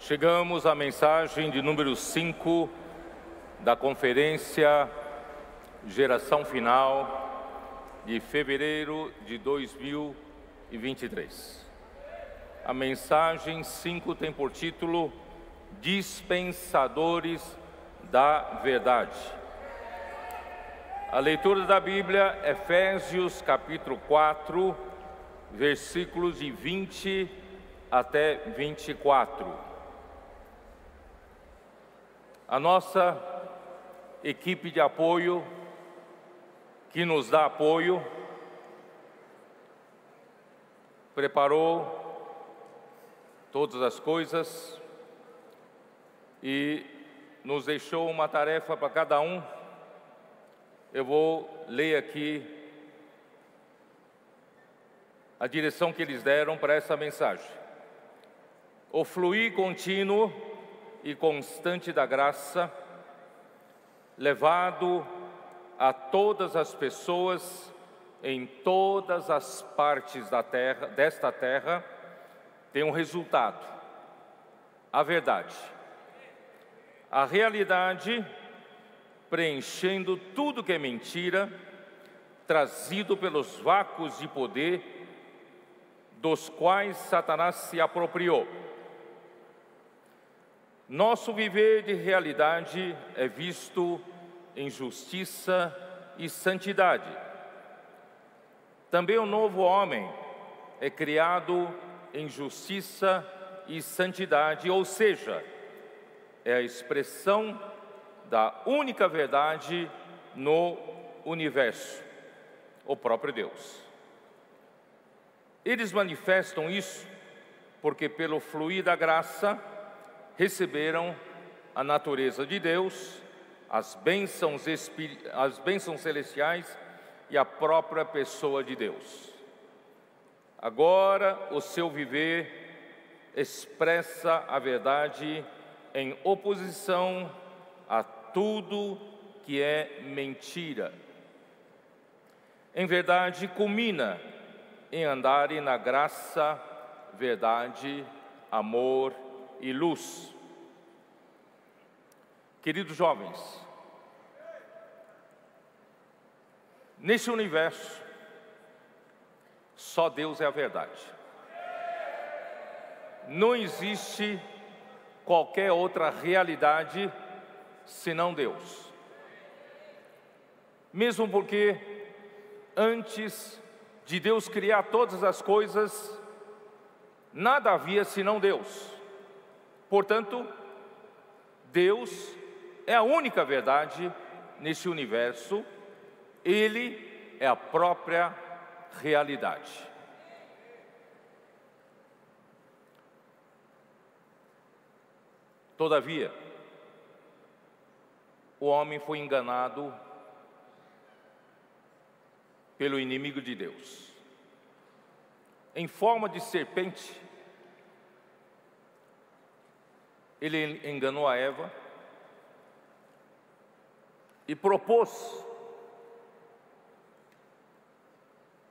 Chegamos à mensagem de número 5 da Conferência Geração Final de fevereiro de 2023. A mensagem 5 tem por título Dispensadores da Verdade. A leitura da Bíblia, Efésios capítulo 4, versículos de 20 até 24. A nossa equipe de apoio, que nos dá apoio, preparou todas as coisas e nos deixou uma tarefa para cada um. Eu vou ler aqui a direção que eles deram para essa mensagem. O fluir contínuo e constante da graça, levado a todas as pessoas em todas as partes desta terra, tem um resultado: a verdade. A realidade preenchendo tudo que é mentira, trazido pelos vácuos de poder dos quais Satanás se apropriou. Nosso viver de realidade é visto em justiça e santidade. Também o novo homem é criado em justiça e santidade, ou seja, é a expressão da única verdade no universo, o próprio Deus. Eles manifestam isso porque, pelo fluir da graça, receberam a natureza de Deus, as bênçãos celestiais e a própria pessoa de Deus. Agora, o seu viver expressa a verdade em oposição a tudo que é mentira. Em verdade, culmina em andarem na graça, verdade, amor e luz. Queridos jovens, nesse universo, só Deus é a verdade. Não existe qualquer outra realidade senão Deus. Mesmo porque antes de Deus criar todas as coisas, nada havia senão Deus. Portanto, Deus é a única verdade nesse universo, Ele é a própria realidade. Todavia, o homem foi enganado pelo inimigo de Deus. Em forma de serpente, ele enganou a Eva e propôs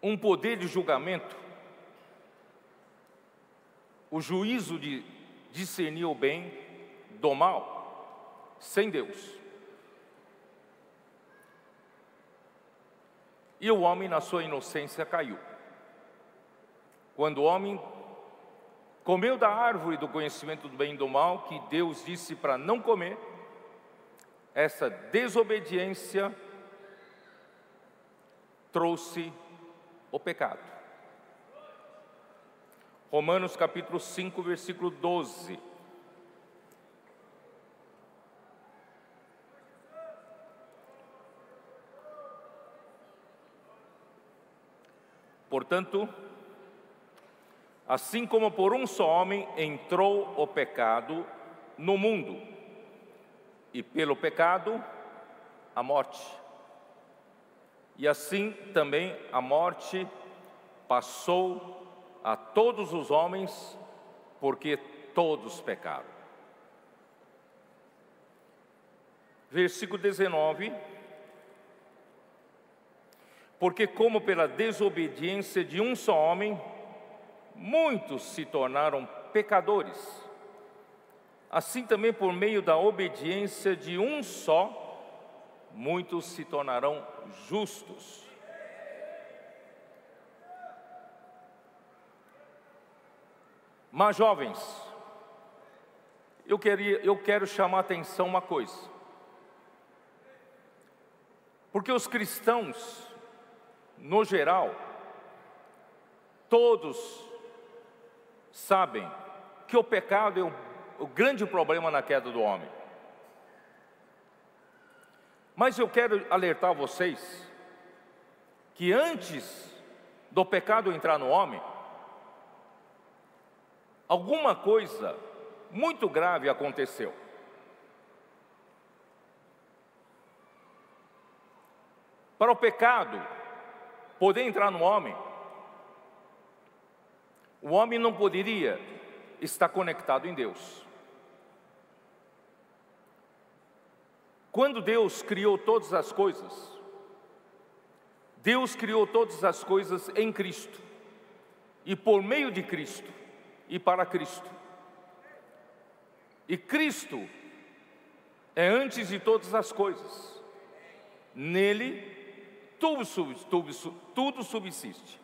um poder de julgamento, o juízo de discernir o bem do mal, sem Deus. E o homem, na sua inocência, caiu. Quando o homem comeu da árvore do conhecimento do bem e do mal, que Deus disse para não comer, essa desobediência trouxe o pecado. Romanos capítulo 5, versículo 12. Portanto, assim como por um só homem entrou o pecado no mundo, e pelo pecado a morte. E assim também a morte passou a todos os homens, porque todos pecaram. Versículo 19. Porque como pela desobediência de um só homem, muitos se tornaram pecadores, assim também por meio da obediência de um só, muitos se tornarão justos. Mas, jovens, eu quero chamar a atenção uma coisa. Porque os cristãos, no geral, todos sabem que o pecado é o grande problema na queda do homem. Mas eu quero alertar vocês que antes do pecado entrar no homem, alguma coisa muito grave aconteceu. Para o pecado poder entrar no homem, o homem não poderia estar conectado em Deus. Quando Deus criou todas as coisas, Deus criou todas as coisas em Cristo, e por meio de Cristo, e para Cristo. E Cristo é antes de todas as coisas. Nele, tudo subsiste.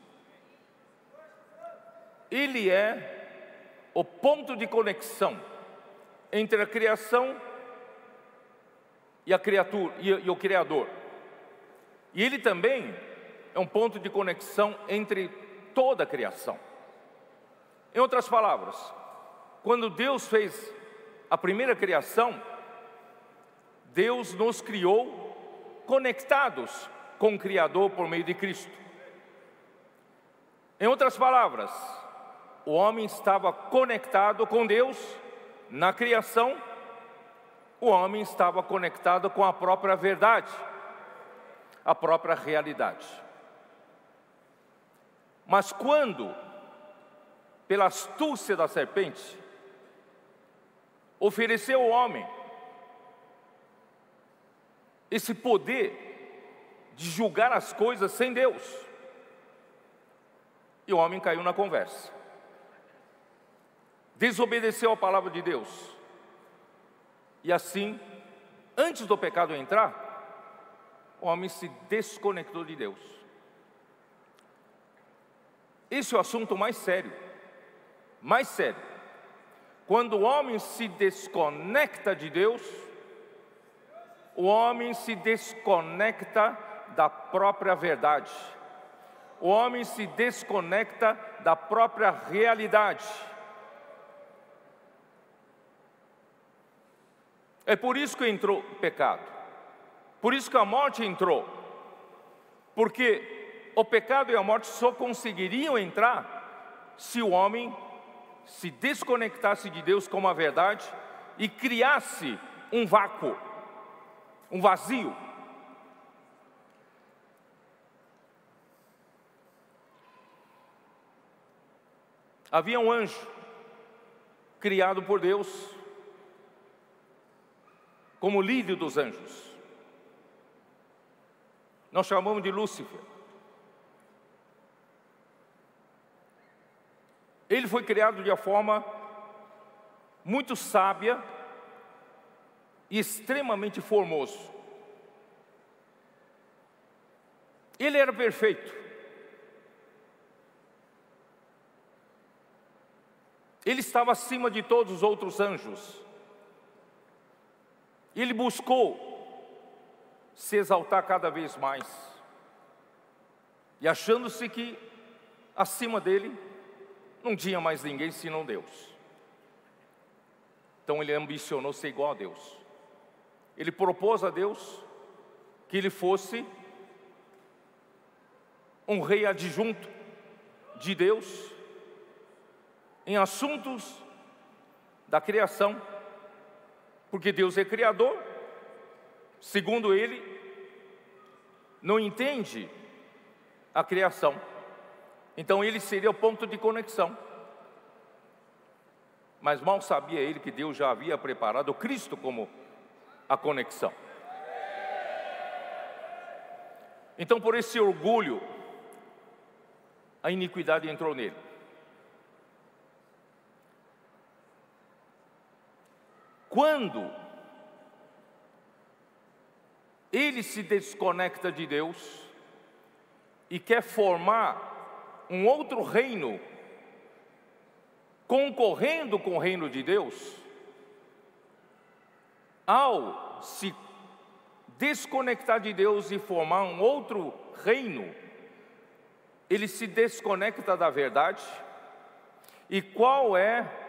Ele é o ponto de conexão entre a criação e a criatura e o Criador. E ele também é um ponto de conexão entre toda a criação. Em outras palavras, quando Deus fez a primeira criação, Deus nos criou conectados com o Criador por meio de Cristo. Em outras palavras, o homem estava conectado com Deus na criação, o homem estava conectado com a própria verdade, a própria realidade. Mas quando, pela astúcia da serpente, ofereceu ao homem esse poder de julgar as coisas sem Deus, e o homem caiu na conversa, desobedeceu a palavra de Deus, e assim, antes do pecado entrar, o homem se desconectou de Deus. Esse é o assunto mais sério. Mais sério. Quando o homem se desconecta de Deus, o homem se desconecta da própria verdade. O homem se desconecta da própria realidade. É por isso que entrou o pecado. Por isso que a morte entrou. Porque o pecado e a morte só conseguiriam entrar se o homem se desconectasse de Deus como a verdade e criasse um vácuo, um vazio. Havia um anjo criado por Deus como líder dos anjos. Nós chamamos de Lúcifer. Ele foi criado de uma forma muito sábia e extremamente formoso. Ele era perfeito. Ele estava acima de todos os outros anjos. Ele buscou se exaltar cada vez mais, e achando-se que acima dele não tinha mais ninguém senão Deus. Então ele ambicionou ser igual a Deus. Ele propôs a Deus que ele fosse um rei adjunto de Deus em assuntos da criação, porque Deus é criador. Segundo ele, não entende a criação. Então ele seria o ponto de conexão. Mas mal sabia ele que Deus já havia preparado Cristo como a conexão. Então, por esse orgulho, a iniquidade entrou nele. quando ele se desconecta de Deus e quer formar um outro reino, concorrendo com o reino de Deus, ao se desconectar de Deus e formar um outro reino, ele se desconecta da verdade. E qual é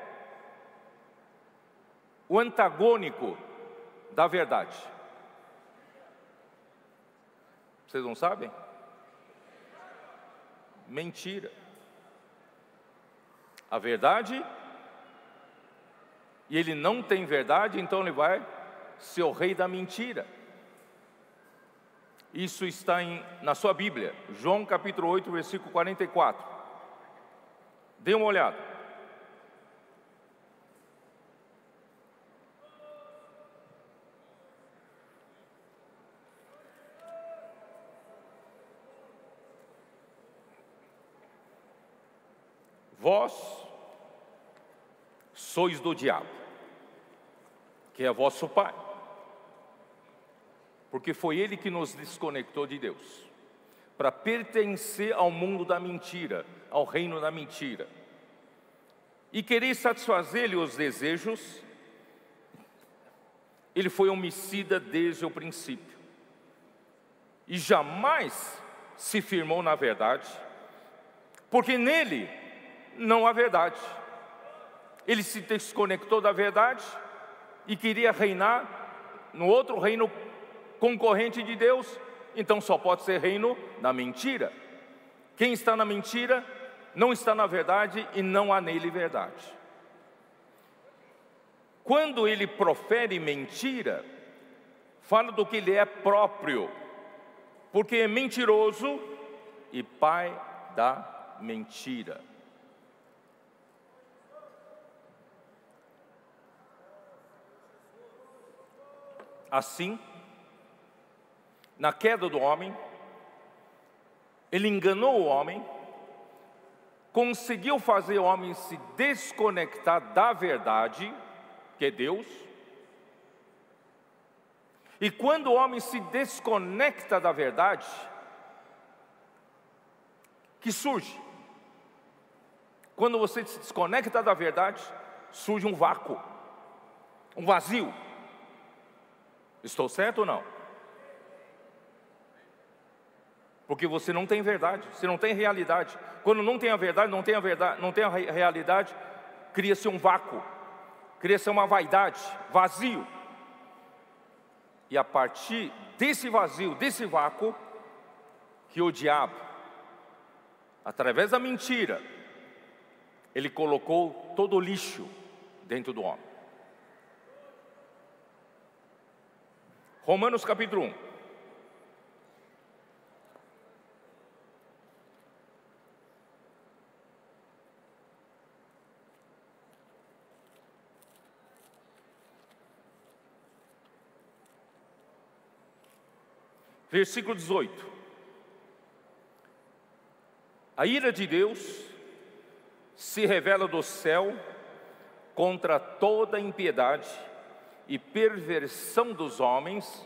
o antagônico da verdade? Vocês não sabem? Mentira. A verdade, e ele não tem verdade, então ele vai ser o rei da mentira. Isso está na sua Bíblia, João capítulo 8, versículo 44. Dê uma olhada. Vós sois do diabo, que é vosso pai, porque foi ele que nos desconectou de Deus, para pertencer ao mundo da mentira, ao reino da mentira, e querer satisfazer-lhe os desejos. Ele foi homicida desde o princípio, e jamais se firmou na verdade, porque nele não há verdade. Ele se desconectou da verdade e queria reinar no outro reino concorrente de Deus, então só pode ser reino da mentira. Quem está na mentira não está na verdade e não há nele verdade. Quando ele profere mentira, fala do que ele é próprio, porque é mentiroso e pai da mentira. Assim, na queda do homem, ele enganou o homem, conseguiu fazer o homem se desconectar da verdade, que é Deus. E quando o homem se desconecta da verdade, que surge? Quando você se desconecta da verdade, surge um vácuo, um vazio. Estou certo ou não? Porque você não tem verdade, você não tem realidade. Quando não tem a verdade, não tem a realidade, cria-se um vácuo, cria-se uma vaidade, vazio. E a partir desse vazio, desse vácuo, que o diabo, através da mentira, ele colocou todo o lixo dentro do homem. Romanos capítulo 1. Versículo 18. A ira de Deus se revela do céu contra toda impiedade e perversão dos homens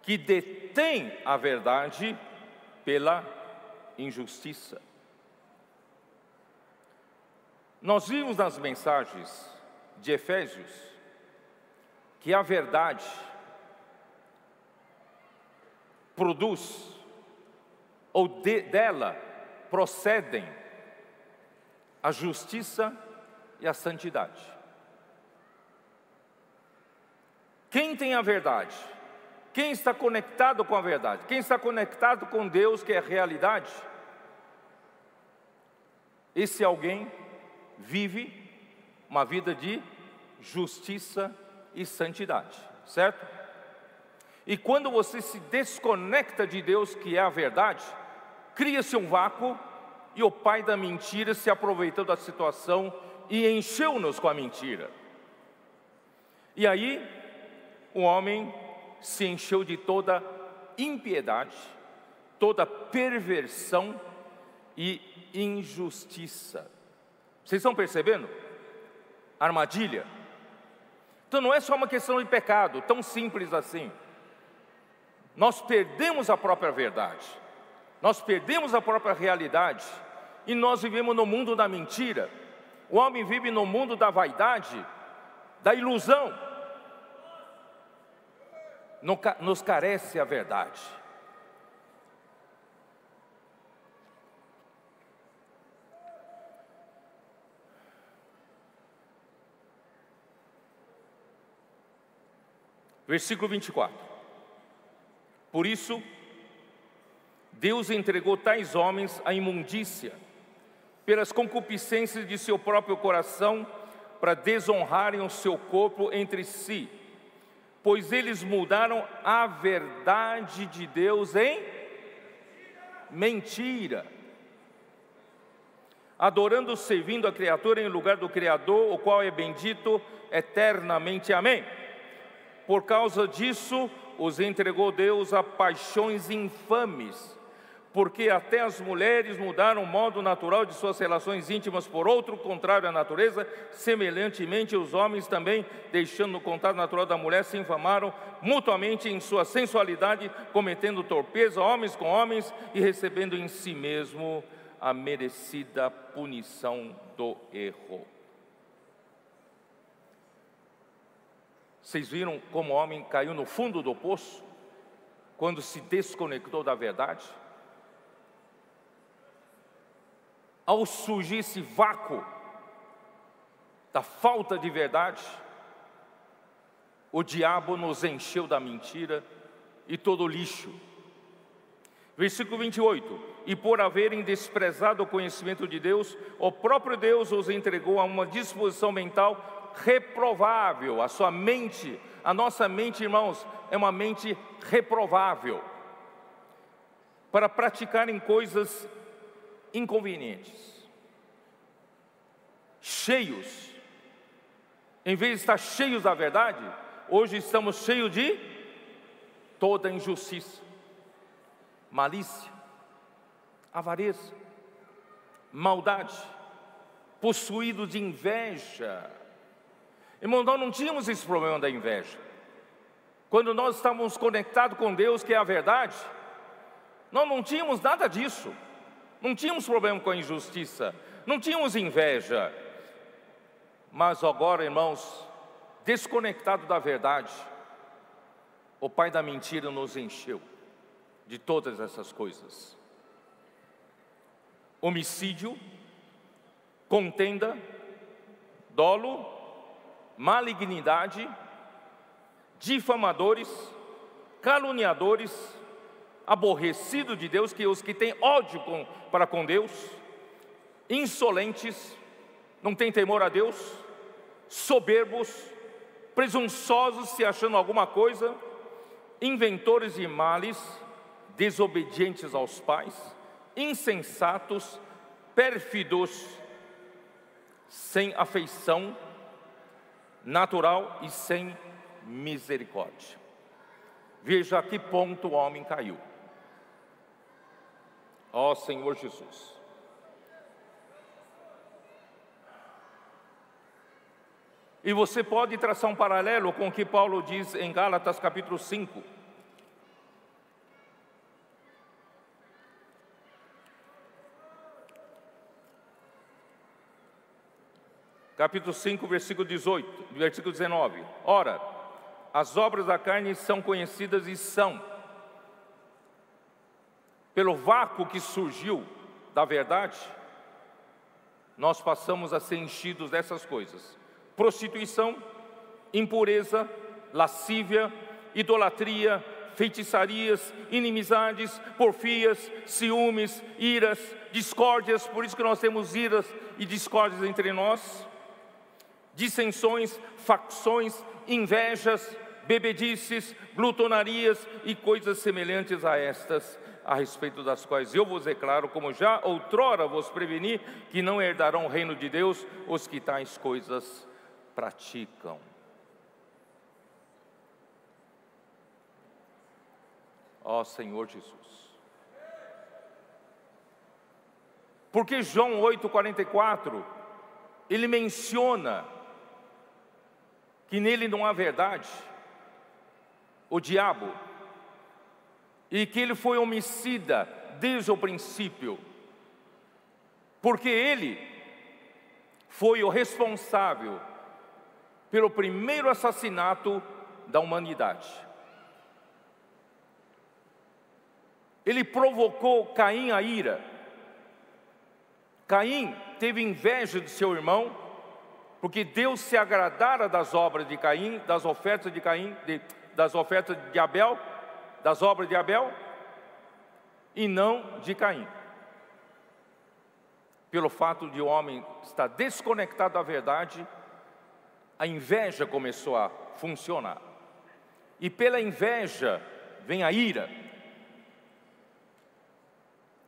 que detêm a verdade pela injustiça. Nós vimos nas mensagens de Efésios que a verdade produz, ou dela procedem a justiça e a santidade. Quem tem a verdade? Quem está conectado com a verdade? Quem está conectado com Deus, que é a realidade? Esse alguém vive uma vida de justiça e santidade, certo? E quando você se desconecta de Deus, que é a verdade, cria-se um vácuo, e o pai da mentira se aproveitou da situação e encheu-nos com a mentira. E aí, o homem se encheu de toda impiedade, toda perversão e injustiça. Vocês estão percebendo? Armadilha. Então não é só uma questão de pecado, tão simples assim. Nós perdemos a própria verdade, nós perdemos a própria realidade, e nós vivemos no mundo da mentira. O homem vive no mundo da vaidade, da ilusão. Nos carece a verdade. Versículo 24. Por isso, Deus entregou tais homens à imundícia, pelas concupiscências de seu próprio coração, para desonrarem o seu corpo entre si, pois eles mudaram a verdade de Deus em mentira, adorando, servindo a criatura em lugar do Criador, o qual é bendito eternamente. Amém. Por causa disso, os entregou Deus a paixões infames, porque até as mulheres mudaram o modo natural de suas relações íntimas por outro, contrário à natureza. Semelhantemente, os homens também, deixando o contato natural da mulher, se infamaram mutuamente em sua sensualidade, cometendo torpeza, homens com homens, e recebendo em si mesmo a merecida punição do erro. Vocês viram como o homem caiu no fundo do poço, quando se desconectou da verdade? Ao surgir esse vácuo da falta de verdade, o diabo nos encheu da mentira e todo o lixo. Versículo 28. E por haverem desprezado o conhecimento de Deus, o próprio Deus os entregou a uma disposição mental reprovável. A sua mente, a nossa mente, irmãos, é uma mente reprovável, para praticarem coisas inconvenientes, cheios, em vez de estar cheios da verdade, hoje estamos cheios de toda injustiça, malícia, avareza, maldade, possuídos de inveja. Irmão, nós não tínhamos esse problema da inveja. Quando nós estávamos conectados com Deus, que é a verdade, nós não tínhamos nada disso. Não tínhamos problema com a injustiça, não tínhamos inveja. Mas agora, irmãos, desconectado da verdade, o pai da mentira nos encheu de todas essas coisas: homicídio, contenda, dolo, malignidade, difamadores, caluniadores, aborrecidos de Deus, que os que têm ódio para com Deus, insolentes, não têm temor a Deus, soberbos, presunçosos, se achando alguma coisa, inventores de males, desobedientes aos pais, insensatos, pérfidos, sem afeição natural e sem misericórdia. Veja a que ponto o homem caiu. Ó Senhor Jesus. E você pode traçar um paralelo com o que Paulo diz em Gálatas capítulo 5. Capítulo 5, versículo 19. Ora, as obras da carne são conhecidas e são, pelo vácuo que surgiu da verdade, nós passamos a ser enchidos dessas coisas: prostituição, impureza, lascívia, idolatria, feitiçarias, inimizades, porfias, ciúmes, iras, discórdias. Por isso que nós temos iras e discórdias entre nós, dissensões, facções, invejas, bebedices, glutonarias e coisas semelhantes a estas, a respeito das quais eu vos declaro, como já outrora vos preveni, que não herdarão o reino de Deus os que tais coisas praticam. Ó Senhor Jesus. Porque João 8,44, ele menciona que nele não há verdade, o diabo, e que ele foi homicida desde o princípio, porque ele foi o responsável pelo primeiro assassinato da humanidade. Ele provocou Caim a ira. Caim teve inveja de seu irmão, porque Deus se agradara das obras de Caim, das ofertas de Caim, das ofertas de Abel, das obras de Abel, e não de Caim. Pelo fato de o homem estar desconectado da verdade, a inveja começou a funcionar. E pela inveja vem a ira.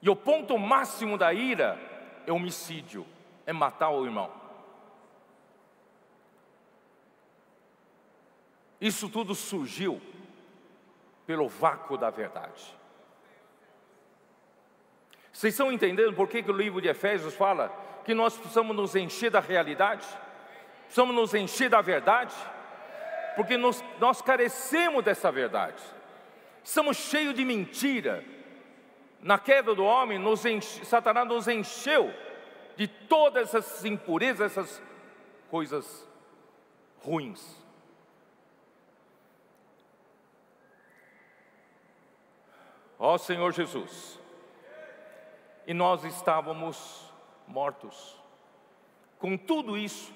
E o ponto máximo da ira é homicídio, é matar o irmão. Isso tudo surgiu pelo vácuo da verdade. Vocês estão entendendo por que o livro de Efésios fala que nós precisamos nos encher da realidade? Precisamos nos encher da verdade? Porque nós carecemos dessa verdade. Estamos cheios de mentira. Na queda do homem, Satanás nos encheu de todas essas impurezas, essas coisas ruins. Ó Senhor Jesus, e nós estávamos mortos. Com tudo isso,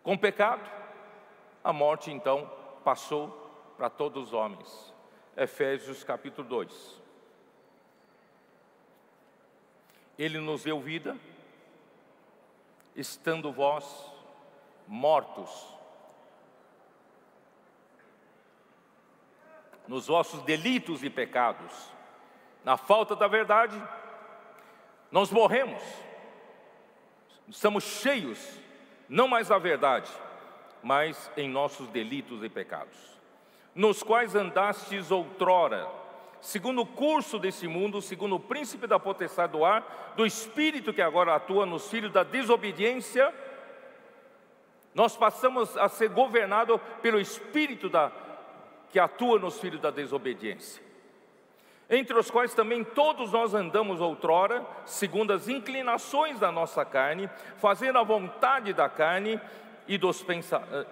com pecado, a morte então passou para todos os homens. Efésios capítulo 2. Ele nos deu vida, estando vós mortos nos vossos delitos e pecados. Na falta da verdade, nós morremos. Estamos cheios, não mais da verdade, mas em nossos delitos e pecados, nos quais andastes outrora, segundo o curso desse mundo, segundo o príncipe da potestade do ar, do espírito que agora atua nos filhos da desobediência. Nós passamos a ser governados pelo espírito que atua nos filhos da desobediência, entre os quais também todos nós andamos outrora, segundo as inclinações da nossa carne, fazendo a vontade da carne e dos pensamentos,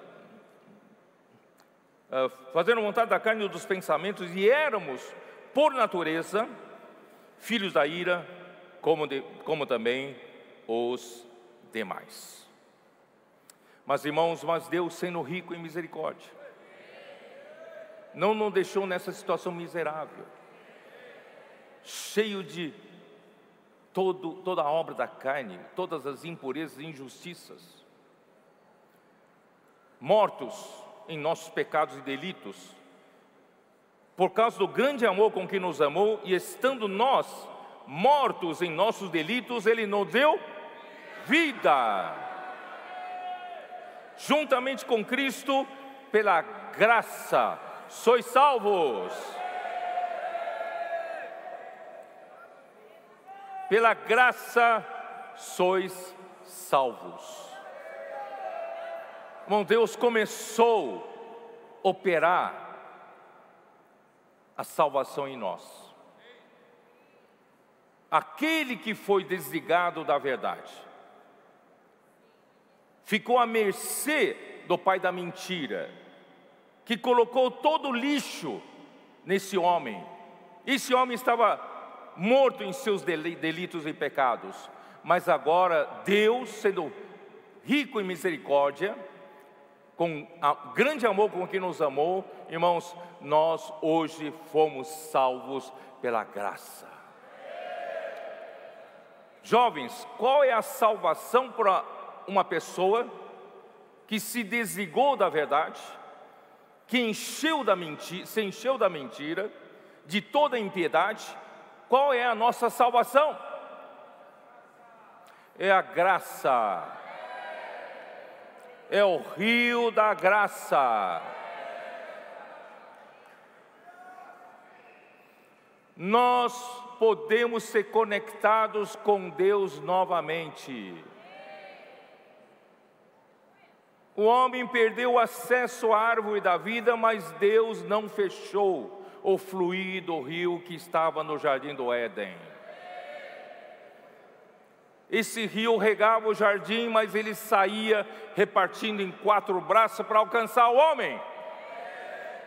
fazendo a vontade da carne e dos pensamentos, e éramos, por natureza, filhos da ira, como também os demais. Mas irmãos, Deus, sendo rico em misericórdia, não nos deixou nessa situação miserável, cheio de toda a obra da carne, todas as impurezas e injustiças, mortos em nossos pecados e delitos, por causa do grande amor com que nos amou, e estando nós mortos em nossos delitos, Ele nos deu vida, juntamente com Cristo, pela graça sois salvos. Pela graça sois salvos. Irmão, Deus começou a operar a salvação em nós. Aquele que foi desligado da verdade ficou à mercê do pai da mentira, que colocou todo o lixo nesse homem. Esse homem estava morto em seus delitos e pecados, mas agora Deus, sendo rico em misericórdia, com grande amor com que nos amou, irmãos, nós hoje fomos salvos pela graça. Jovens, qual é a salvação para uma pessoa que se desligou da verdade, que se encheu da mentira, de toda a impiedade? Qual é a nossa salvação? É a graça. É o rio da graça. Nós podemos ser conectados com Deus novamente. O homem perdeu o acesso à árvore da vida, mas Deus não fechou o fluir do rio que estava no jardim do Éden. Esse rio regava o jardim, mas ele saía repartindo em 4 braços para alcançar o homem.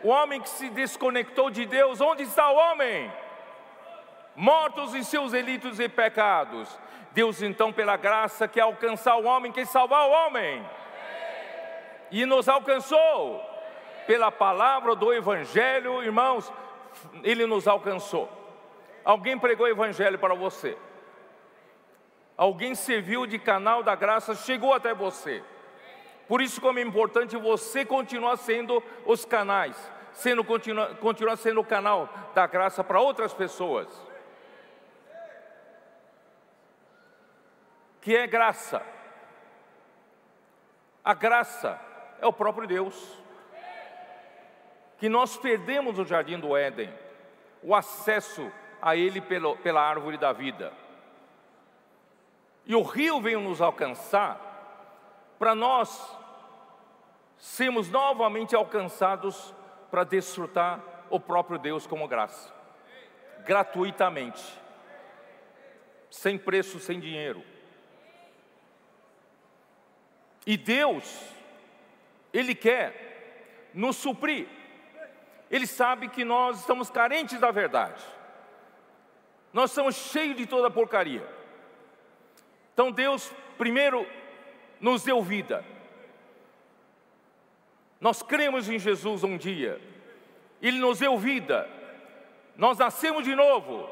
O homem que se desconectou de Deus, onde está o homem? Mortos em seus delitos e pecados. Deus então, pela graça, quer alcançar o homem, quer salvar o homem. E nos alcançou. Pela palavra do Evangelho, irmãos, Ele nos alcançou. Alguém pregou o Evangelho para você. Alguém serviu de canal da graça, chegou até você. Por isso como é importante você continuar sendo os canais, continuar sendo o canal da graça para outras pessoas. Que é graça? A graça é o próprio Deus. Que nós perdemos no jardim do Éden o acesso a Ele pela árvore da vida. E o rio veio nos alcançar para nós sermos novamente alcançados para desfrutar o próprio Deus como graça, gratuitamente, sem preço, sem dinheiro. E Deus, Ele quer nos suprir. Ele sabe que nós estamos carentes da verdade. Nós estamos cheios de toda porcaria. Então Deus primeiro nos deu vida. Nós cremos em Jesus um dia. Ele nos deu vida. Nós nascemos de novo.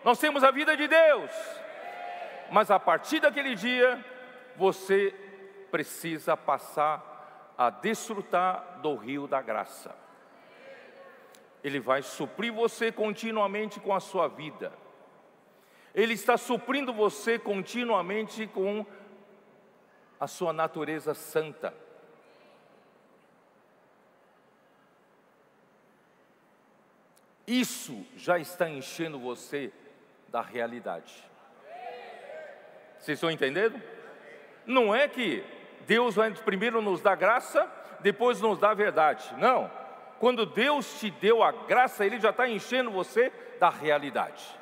Nós temos a vida de Deus. Mas a partir daquele dia, você precisa passar a desfrutar do rio da graça. Ele vai suprir você continuamente com a sua vida. Ele está suprindo você continuamente com a sua natureza santa. Isso já está enchendo você da realidade. Vocês estão entendendo? Não é que Deus vai primeiro nos dar graça, depois nos dá a verdade. Não. Quando Deus te deu a graça, Ele já está enchendo você da realidade.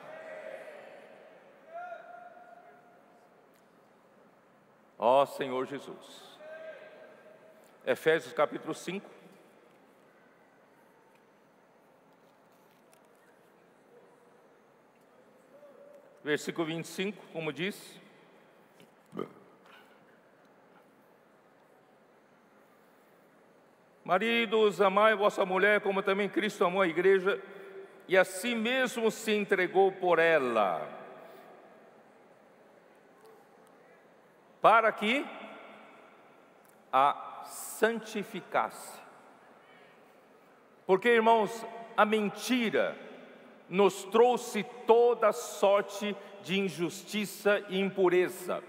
Ó Senhor Jesus. Efésios capítulo 5. Versículo 25, como diz. Maridos, amai vossa mulher, como também Cristo amou a igreja, e a si mesmo se entregou por ela, para que a santificasse. Porque, irmãos, a mentira nos trouxe toda sorte de injustiça e impureza.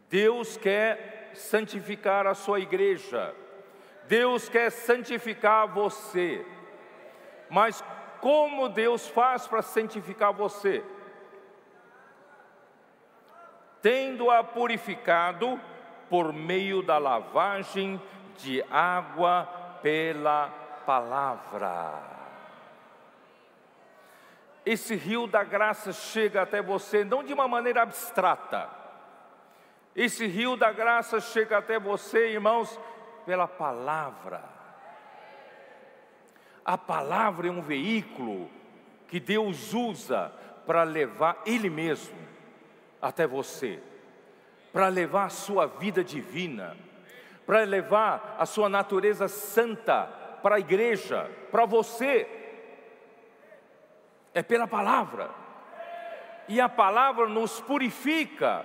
Deus quer santificar a sua igreja. Deus quer santificar você. Mas como Deus faz para santificar você? Tendo-a purificado por meio da lavagem de água pela palavra. Esse rio da graça chega até você não de uma maneira abstrata. Esse rio da graça chega até você, irmãos, pela palavra. A palavra é um veículo que Deus usa para levar Ele mesmo até você, para levar a sua vida divina, para levar a sua natureza santa para a igreja, para você. É pela palavra. E a palavra nos purifica.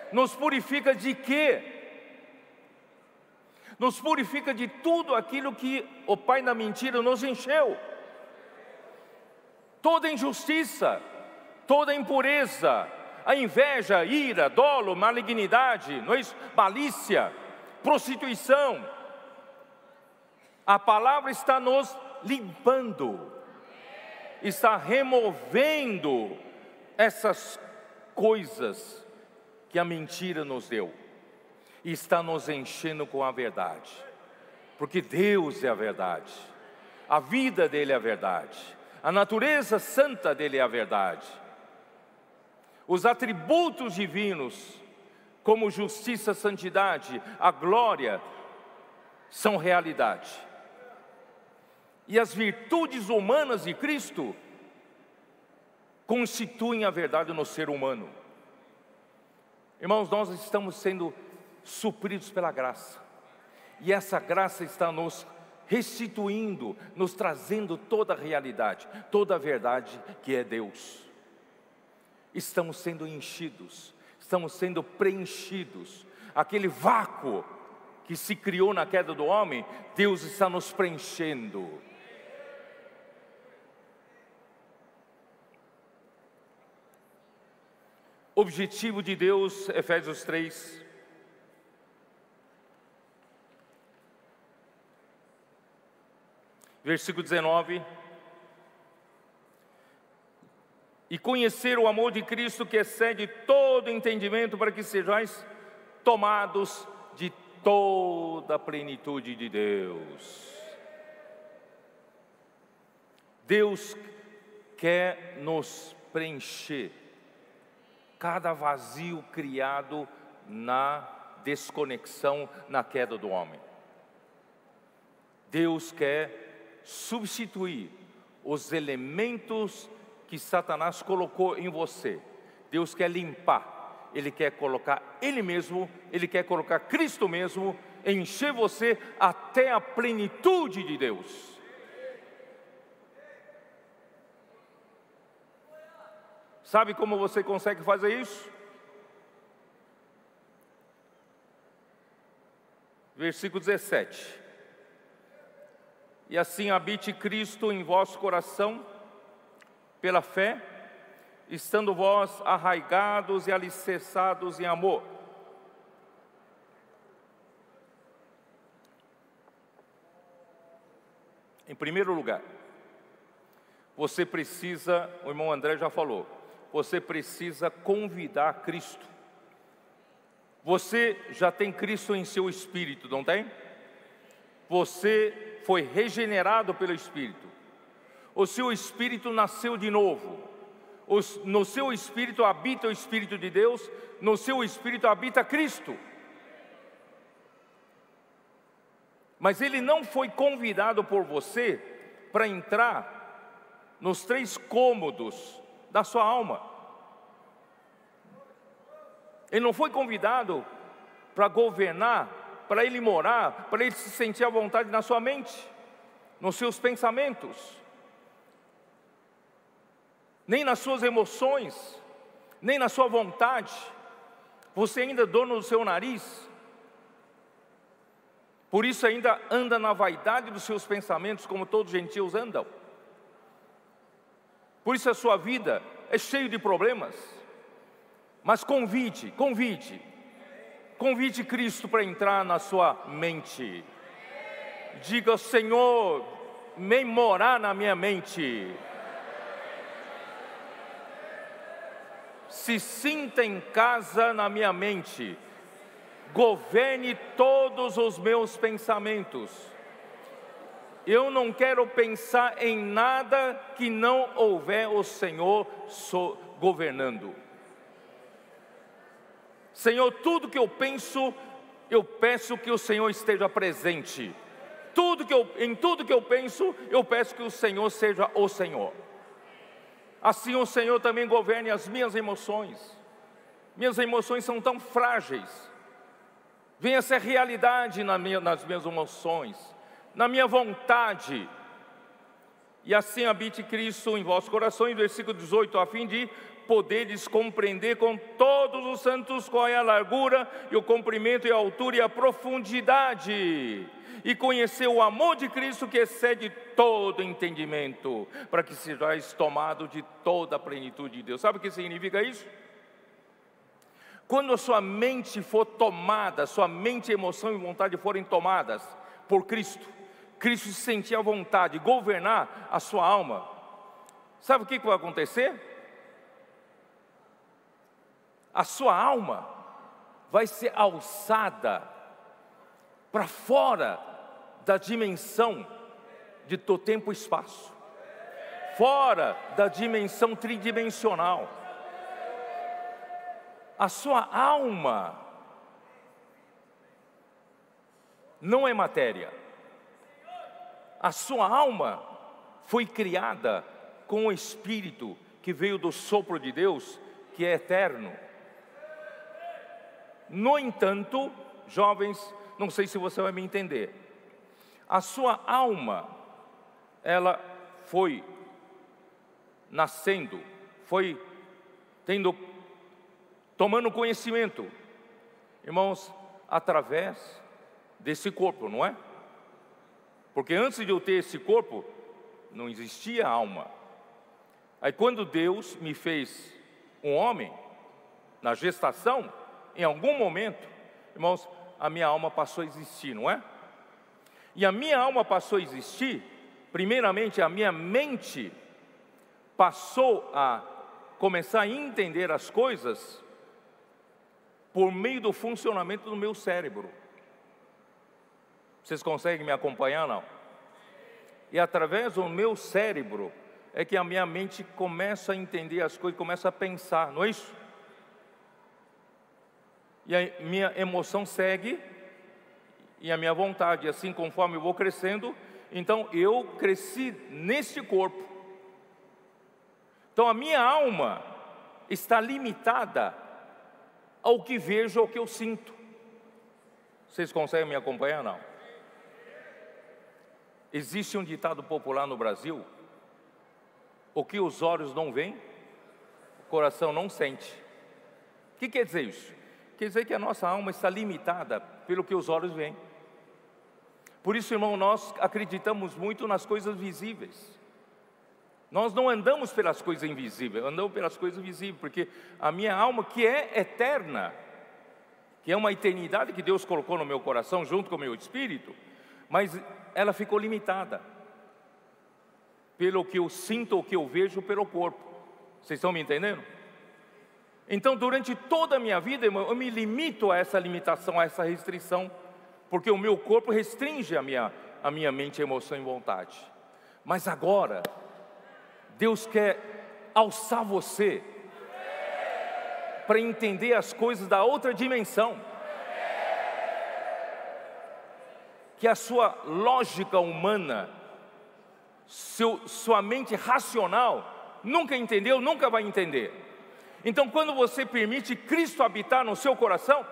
Nos purifica de quê? Nos purifica de tudo aquilo que o pai da mentira nos encheu. Toda injustiça, toda impureza, a inveja, ira, dolo, malignidade, malícia, prostituição. A palavra está nos limpando, está removendo essas coisas que a mentira nos deu. e está nos enchendo com a verdade, porque Deus é a verdade, a vida dele é a verdade, a natureza santa dele é a verdade, os atributos divinos, como justiça, santidade, a glória, são realidade, e as virtudes humanas de Cristo constituem a verdade no ser humano. Irmãos, nós estamos sendo supridos pela graça, e essa graça está nos restituindo, nos trazendo toda a realidade, toda a verdade que é Deus. Estamos sendo enchidos, estamos sendo preenchidos. Aquele vácuo que se criou na queda do homem, Deus está nos preenchendo. Objetivo de Deus, Efésios 3. Versículo 19. E conhecer o amor de Cristo que excede todo entendimento, para que sejais tomados de toda a plenitude de Deus. Deus quer nos preencher cada vazio criado na desconexão, na queda do homem. Deus quer substituir os elementos que Satanás colocou em você. Deus quer limpar, Ele quer colocar Ele mesmo, Ele quer colocar Cristo mesmo, encher você até a plenitude de Deus. Sabe como você consegue fazer isso? Versículo 17. E assim habite Cristo em vosso coração, pela fé, estando vós arraigados e alicerçados em amor. Em primeiro lugar, você precisa, o irmão André já falou, você precisa convidar Cristo. Você já tem Cristo em seu espírito, não tem? Você foi regenerado pelo Espírito. O seu espírito nasceu de novo. No seu espírito habita o Espírito de Deus. No seu espírito habita Cristo. Mas ele não foi convidado por você para entrar nos 3 cômodos da sua alma. Ele não foi convidado para governar, para ele morar, para ele se sentir à vontade na sua mente, nos seus pensamentos, nem nas suas emoções, nem na sua vontade. Você ainda é dono do seu nariz, por isso ainda anda na vaidade dos seus pensamentos, como todos os gentios andam. Por isso a sua vida é cheia de problemas. Mas convide Cristo para entrar na sua mente. Diga: Senhor, vem morar na minha mente. Se sinta em casa na minha mente. Governe todos os meus pensamentos. Eu não quero pensar em nada que não houver o Senhor governando. Senhor, tudo que eu penso, eu peço que o Senhor esteja presente. Em tudo que eu penso, eu peço que o Senhor seja o Senhor. Assim o Senhor também governe as minhas emoções. Minhas emoções são tão frágeis. Venha ser realidade nas minhas emoções, na minha vontade. E assim habite Cristo em vossos corações, versículo 18, a fim de poderes compreender com todos os santos qual é a largura e o comprimento e a altura e a profundidade, e conhecer o amor de Cristo que excede todo entendimento, para que sejais tomados de toda a plenitude de Deus. Sabe o que significa isso? Quando a sua mente for tomada, sua mente, emoção e vontade forem tomadas por Cristo, Cristo se sentir à vontade, governar a sua alma, sabe o que vai acontecer? A sua alma vai ser alçada para fora da dimensão do tempo e espaço, fora da dimensão tridimensional. A sua alma não é matéria. A sua alma foi criada com o Espírito que veio do sopro de Deus, que é eterno. No entanto, jovens, não sei se você vai me entender, a sua alma, ela foi nascendo, foi tomando conhecimento, irmãos, através desse corpo, não é? Porque antes de eu ter esse corpo, não existia alma. Aí quando Deus me fez um homem, na gestação, em algum momento, irmãos, a minha alma passou a existir, não é? E a minha alma passou a existir, primeiramente a minha mente passou a começar a entender as coisas por meio do funcionamento do meu cérebro. Vocês conseguem me acompanhar, não? E através do meu cérebro é que a minha mente começa a entender as coisas, começa a pensar, não é isso? E a minha emoção segue, e a minha vontade, assim conforme eu vou crescendo, então eu cresci neste corpo. Então a minha alma está limitada ao que vejo, ao que eu sinto. Vocês conseguem me acompanhar, não? Existe um ditado popular no Brasil: o que os olhos não veem, o coração não sente. O que quer dizer isso? Quer dizer que a nossa alma está limitada pelo que os olhos veem. Por isso, irmão, nós acreditamos muito nas coisas visíveis. Nós não andamos pelas coisas invisíveis, andamos pelas coisas visíveis, porque a minha alma, que é eterna, que é uma eternidade que Deus colocou no meu coração junto com o meu espírito, mas ela ficou limitada pelo que eu sinto, o que eu vejo pelo corpo. Vocês estão me entendendo? Então, durante toda a minha vida, irmão, eu me limito a essa limitação, a essa restrição, porque o meu corpo restringe a minha mente, a emoção e vontade. Mas agora, Deus quer alçar você para entender as coisas da outra dimensão, que a sua lógica humana, sua mente racional nunca entendeu, nunca vai entender. Então, quando você permite Cristo habitar no seu coração,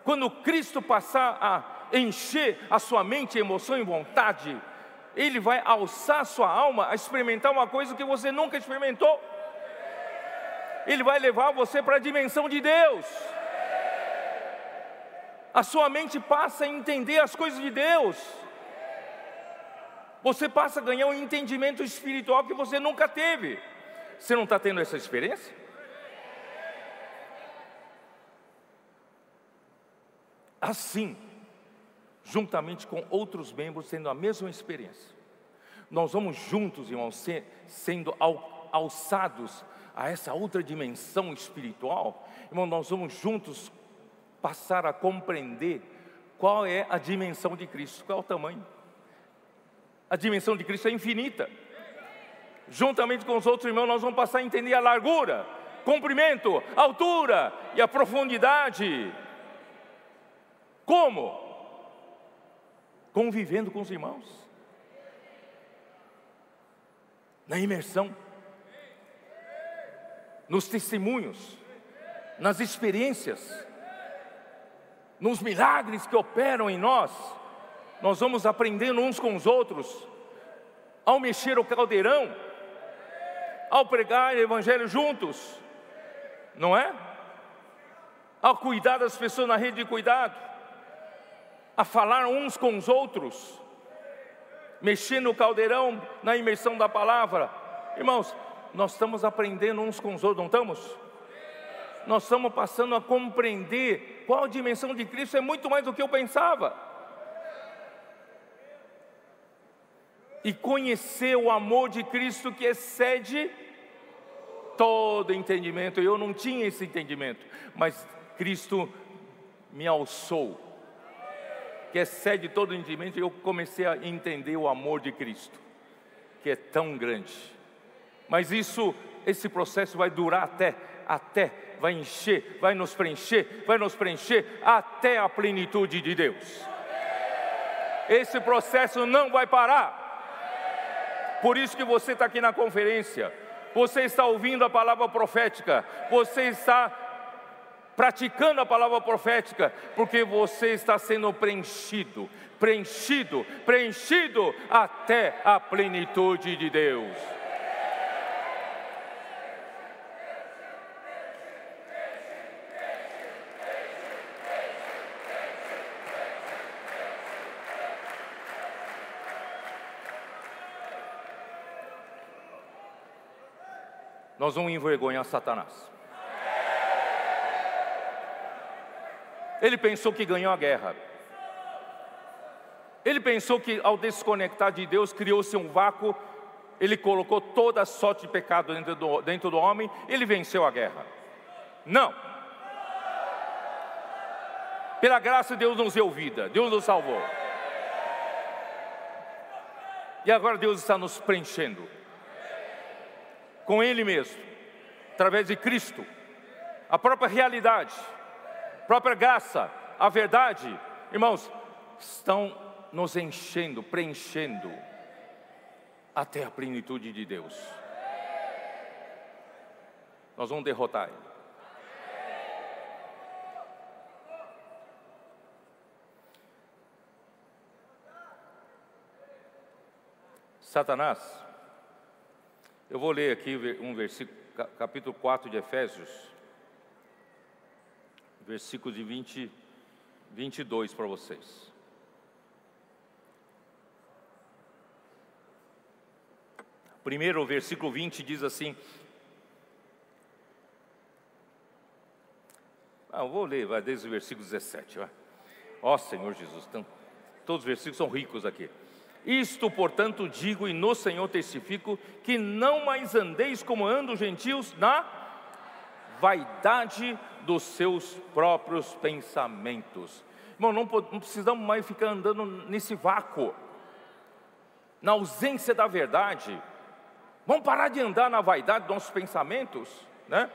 quando Cristo passar a encher a sua mente, emoção e vontade, Ele vai alçar a sua alma a experimentar uma coisa que você nunca experimentou. Ele vai levar você para a dimensão de Deus. A sua mente passa a entender as coisas de Deus. Você passa a ganhar um entendimento espiritual que você nunca teve. Você não está tendo essa experiência? Assim, juntamente com outros membros tendo a mesma experiência, nós vamos juntos, irmãos, sendo alçados a essa outra dimensão espiritual. Irmão, nós vamos juntos passar a compreender qual é a dimensão de Cristo, qual é o tamanho. A dimensão de Cristo é infinita. Juntamente com os outros irmãos, nós vamos passar a entender a largura, comprimento, altura e a profundidade. Como? Convivendo com os irmãos, na imersão, nos testemunhos, nas experiências, nos milagres que operam em nós. Nós vamos aprendendo uns com os outros, ao mexer o caldeirão, ao pregar o evangelho juntos, não é? Ao cuidar das pessoas na rede de cuidado, a falar uns com os outros, mexendo o caldeirão na imersão da palavra. Irmãos, nós estamos aprendendo uns com os outros, não estamos? Nós estamos passando a compreender qual a dimensão de Cristo. É muito mais do que eu pensava. E conhecer o amor de Cristo que excede todo entendimento. Eu não tinha esse entendimento, mas Cristo me alçou, que excede todo entendimento, e eu comecei a entender o amor de Cristo, que é tão grande. Mas esse processo vai durar até, vai encher, vai nos preencher até a plenitude de Deus. Esse processo não vai parar. Por isso que você está aqui na conferência, você está ouvindo a palavra profética, você está praticando a palavra profética, porque você está sendo preenchido até a plenitude de Deus. Nós vamos envergonhar Satanás. Ele pensou que ganhou a guerra. Ele pensou que ao desconectar de Deus, criou-se um vácuo. Ele colocou toda a sorte de pecado dentro do homem. Ele venceu a guerra. Não. Pela graça, Deus nos deu vida. Deus nos salvou. E agora Deus está nos preenchendo com Ele mesmo, através de Cristo, a própria realidade, a própria graça, a verdade, irmãos, estão nos enchendo, preenchendo até a plenitude de Deus. Nós vamos derrotar Ele. Satanás, eu vou ler aqui um versículo, capítulo 4 de Efésios, versículo de 22 para vocês. Primeiro, o versículo 20 diz assim, eu vou ler, vai desde o versículo 17, vai. Ó Senhor Jesus, todos os versículos são ricos aqui. Isto, portanto, digo e no Senhor testifico, que não mais andeis como andam os gentios na vaidade dos seus próprios pensamentos. Irmão, não precisamos mais ficar andando nesse vácuo, na ausência da verdade. Vamos parar de andar na vaidade dos nossos pensamentos, né?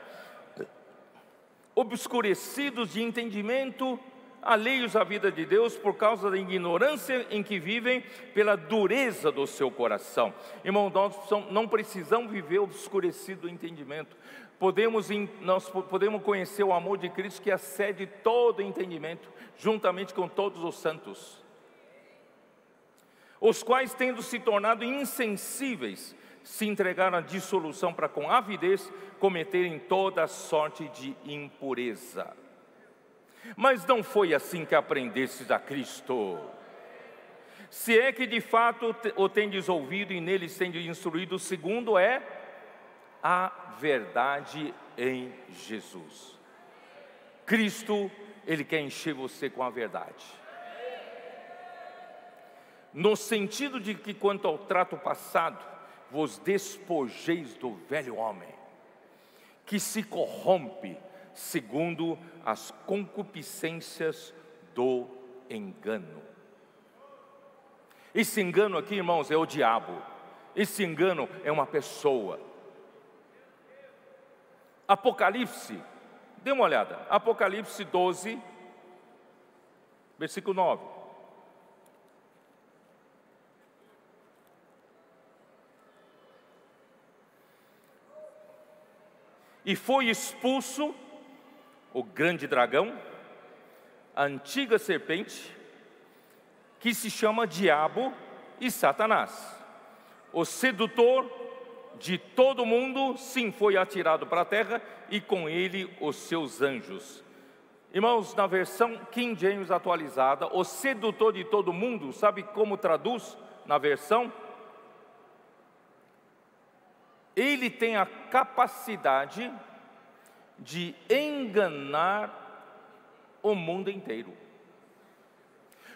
Obscurecidos de entendimento, alheios à vida de Deus por causa da ignorância em que vivem, pela dureza do seu coração. Irmão, nós não precisamos viver obscurecido do entendimento. Nós podemos conhecer o amor de Cristo que excede todo entendimento, juntamente com todos os santos, os quais, tendo se tornado insensíveis, se entregaram à dissolução para com avidez cometerem toda sorte de impureza. Mas não foi assim que aprendestes a Cristo. Se é que de fato o tendes ouvido e neles tendes instruído, segundo é a verdade em Jesus. Cristo, Ele quer encher você com a verdade. No sentido de que quanto ao trato passado, vos despojeis do velho homem, que se corrompe segundo as concupiscências do engano. Esse engano aqui, irmãos, é o diabo. Esse engano é uma pessoa. Apocalipse, dê uma olhada, Apocalipse 12, versículo 9. E foi expulso o grande dragão, a antiga serpente, que se chama Diabo e Satanás, o sedutor de todo mundo. Sim, foi atirado para a terra, e com ele os seus anjos. Irmãos, na versão King James atualizada, o sedutor de todo mundo, sabe como traduz na versão? Ele tem a capacidade de enganar o mundo inteiro.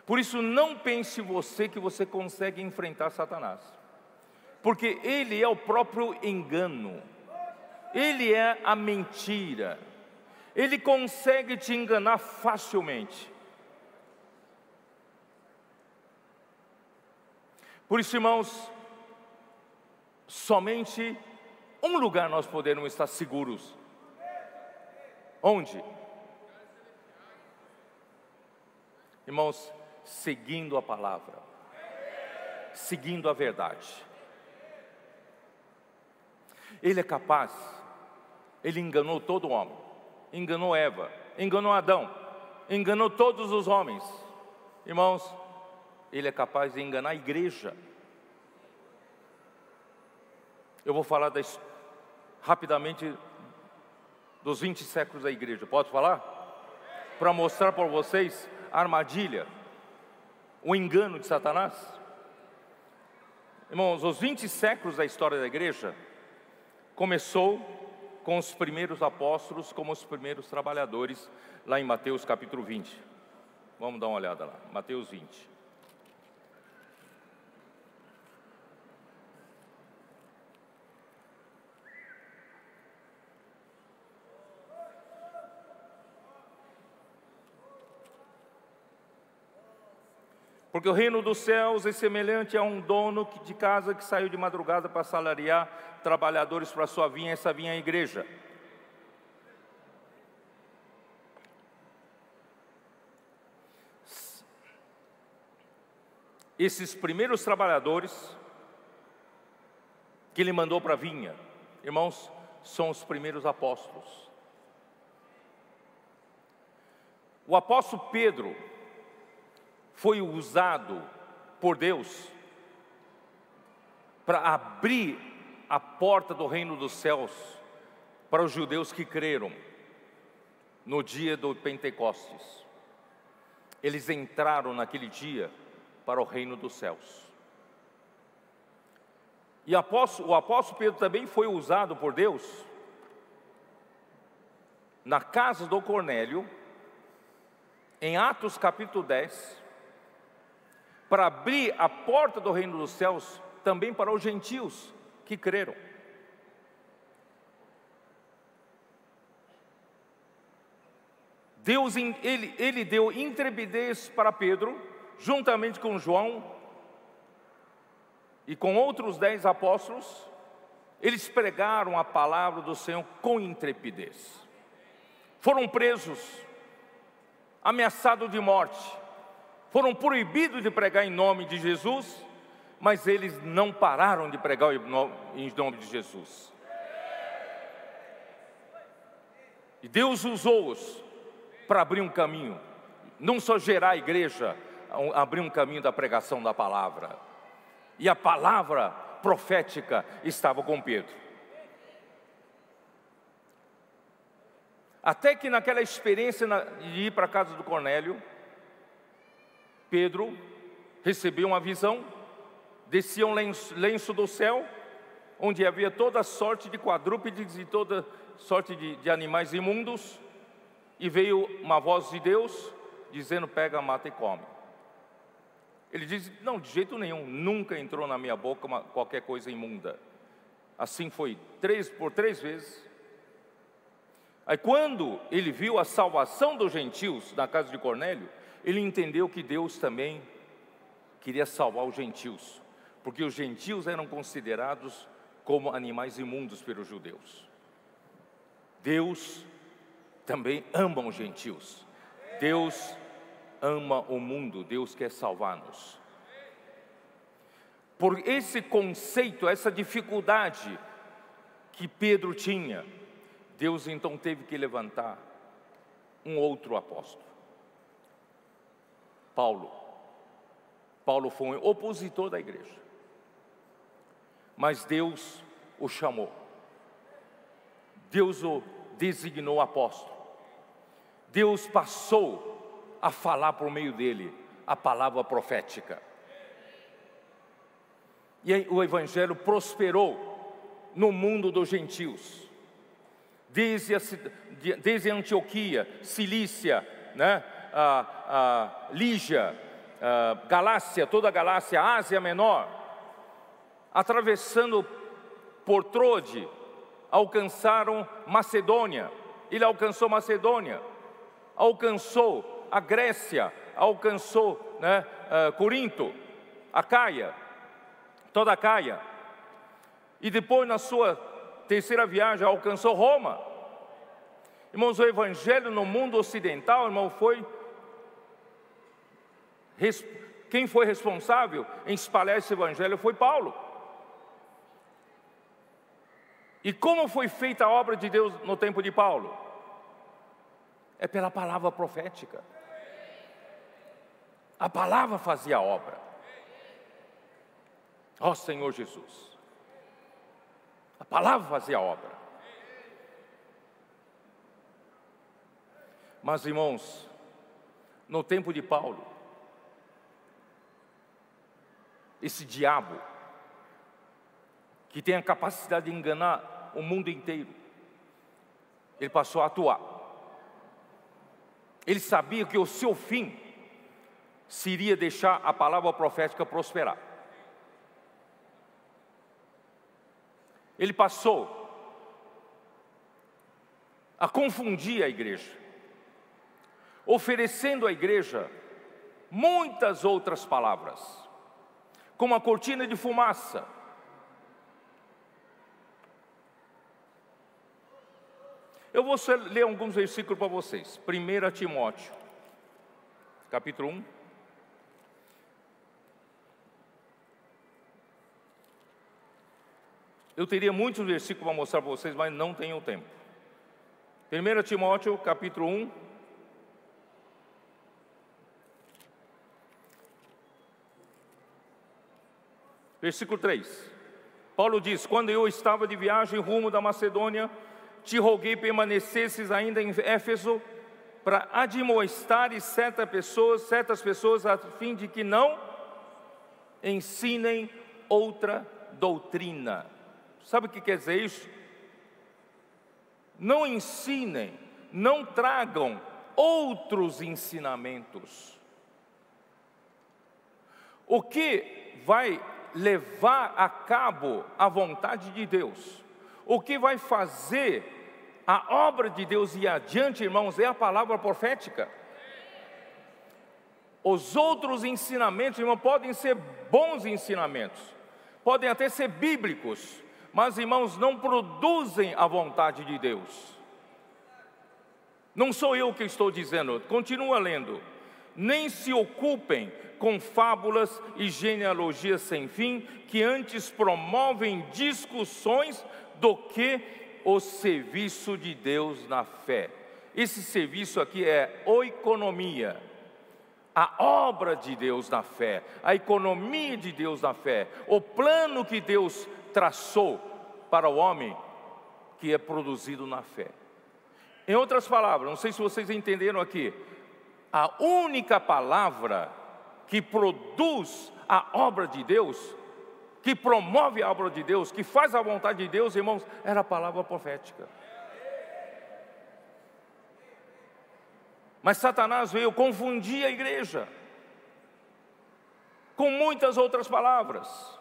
Por isso, não pense você que você consegue enfrentar Satanás, porque ele é o próprio engano, ele é a mentira, ele consegue te enganar facilmente. Por isso, irmãos, somente um lugar nós podemos estar seguros. Onde? Irmãos, seguindo a palavra, seguindo a verdade. Ele é capaz, ele enganou todo homem, enganou Eva, enganou Adão, enganou todos os homens. Irmãos, ele é capaz de enganar a igreja. Eu vou falar rapidamente dos 20 séculos da igreja, posso falar? Para mostrar para vocês a armadilha, o engano de Satanás. Irmãos, os 20 séculos da história da igreja começou com os primeiros apóstolos como os primeiros trabalhadores, lá em Mateus capítulo 20. Vamos dar uma olhada lá, Mateus 20. Porque o reino dos céus é semelhante a um dono de casa que saiu de madrugada para salariar trabalhadores para a sua vinha. Essa vinha é a igreja. Esses primeiros trabalhadores que ele mandou para a vinha, irmãos, são os primeiros apóstolos. O apóstolo Pedro foi usado por Deus para abrir a porta do reino dos céus para os judeus que creram no dia do Pentecostes. Eles entraram naquele dia para o reino dos céus. E o apóstolo Pedro também foi usado por Deus na casa do Cornélio, em Atos capítulo 10, para abrir a porta do reino dos céus também para os gentios que creram. Deus, ele deu intrepidez para Pedro, juntamente com João e com outros 10 apóstolos. Eles pregaram a palavra do Senhor com intrepidez. Foram presos, ameaçados de morte, foram proibidos de pregar em nome de Jesus, mas eles não pararam de pregar em nome de Jesus. E Deus usou-os para abrir um caminho, não só gerar a igreja, abrir um caminho da pregação da palavra. E a palavra profética estava com Pedro. Até que naquela experiência de ir para a casa do Cornélio, Pedro recebeu uma visão, descia um lenço do céu, onde havia toda sorte de quadrúpedes e toda sorte de animais imundos, e veio uma voz de Deus, dizendo: pega, mata e come. Ele disse: não, de jeito nenhum, nunca entrou na minha boca qualquer coisa imunda. Assim foi por 3 vezes. Aí quando ele viu a salvação dos gentios na casa de Cornélio, ele entendeu que Deus também queria salvar os gentios, porque os gentios eram considerados como animais imundos pelos judeus. Deus também ama os gentios. Deus ama o mundo, Deus quer salvar-nos. Por esse conceito, essa dificuldade que Pedro tinha, Deus então teve que levantar um outro apóstolo, Paulo. Paulo foi um opositor da igreja, mas Deus o chamou, Deus o designou apóstolo. Deus passou a falar por meio dele a palavra profética. E aí, o evangelho prosperou no mundo dos gentios, desde Antioquia, Cilícia, né? Lígia, Galácia, toda a Galácia, Ásia Menor, atravessando por Trode, alcançaram Macedônia, ele alcançou Macedônia, alcançou a Grécia, alcançou, Corinto, a Caia, toda a Caia. E depois, na sua terceira viagem, alcançou Roma. Irmãos, o evangelho no mundo ocidental, irmão, quem foi responsável em espalhar esse evangelho foi Paulo. E como foi feita a obra de Deus no tempo de Paulo? É pela palavra profética. A palavra fazia a obra. Ó Senhor Jesus. A palavra fazia a obra. Mas, irmãos, no tempo de Paulo, esse diabo, que tem a capacidade de enganar o mundo inteiro, ele passou a atuar. Ele sabia que o seu fim seria deixar a palavra profética prosperar. Ele passou a confundir a igreja, oferecendo à igreja muitas outras palavras, como a cortina de fumaça. Eu vou ler alguns versículos para vocês. 1 Timóteo, capítulo 1. Eu teria muitos versículos para mostrar para vocês, mas não tenho tempo. 1 Timóteo, capítulo 1. Versículo 3. Paulo diz: quando eu estava de viagem rumo da Macedônia, te roguei permanecesses ainda em Éfeso, para admoestares certas pessoas, a fim de que não ensinem outra doutrina. Sabe o que quer dizer isso? Não ensinem, não tragam outros ensinamentos. O que vai levar a cabo a vontade de Deus, o que vai fazer a obra de Deus ir adiante, irmãos, é a palavra profética. Os outros ensinamentos, irmão, podem ser bons ensinamentos, podem até ser bíblicos, mas, irmãos, não produzem a vontade de Deus. Não sou eu que estou dizendo, continua lendo. Nem se ocupem com fábulas e genealogias sem fim, que antes promovem discussões do que o serviço de Deus na fé. Esse serviço aqui é oikonomia, a obra de Deus na fé, a economia de Deus na fé, o plano que Deus traçou para o homem, que é produzido na fé. Em outras palavras, não sei se vocês entenderam aqui, a única palavra que produz a obra de Deus, que promove a obra de Deus, que faz a vontade de Deus, irmãos, era a palavra profética. Mas Satanás veio confundir a igreja com muitas outras palavras.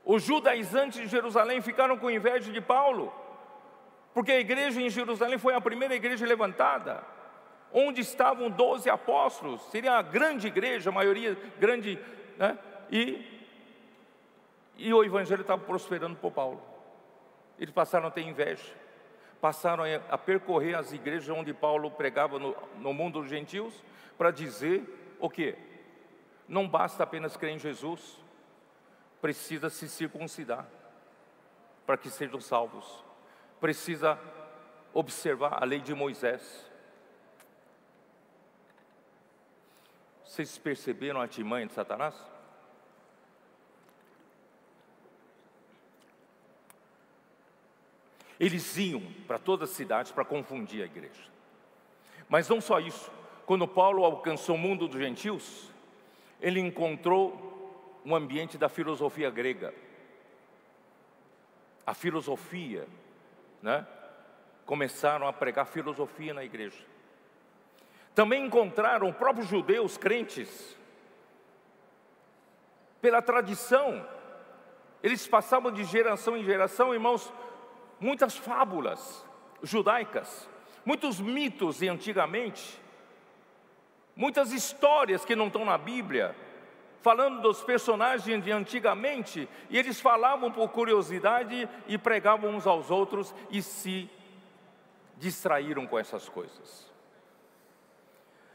Os judaizantes de Jerusalém ficaram com inveja de Paulo, porque a igreja em Jerusalém foi a primeira igreja levantada, onde estavam 12 apóstolos, seria a grande igreja, a maioria grande, né? E o evangelho estava prosperando por Paulo. Eles passaram a ter inveja, passaram a percorrer as igrejas onde Paulo pregava no mundo dos gentios, para dizer o quê? Não basta apenas crer em Jesus, precisa se circuncidar para que sejam salvos, precisa observar a lei de Moisés. Vocês perceberam a artimanha de Satanás? Eles iam para toda a cidade para confundir a igreja. Mas não só isso, quando Paulo alcançou o mundo dos gentios, ele encontrou um ambiente da filosofia grega. A filosofia, né? Começaram a pregar filosofia na igreja. Também encontraram próprios judeus crentes. Pela tradição, eles passavam de geração em geração, irmãos, muitas fábulas, judaicas, muitos mitos de antigamente, muitas histórias que não estão na Bíblia, falando dos personagens de antigamente, e eles falavam por curiosidade e pregavam uns aos outros e se distraíram com essas coisas.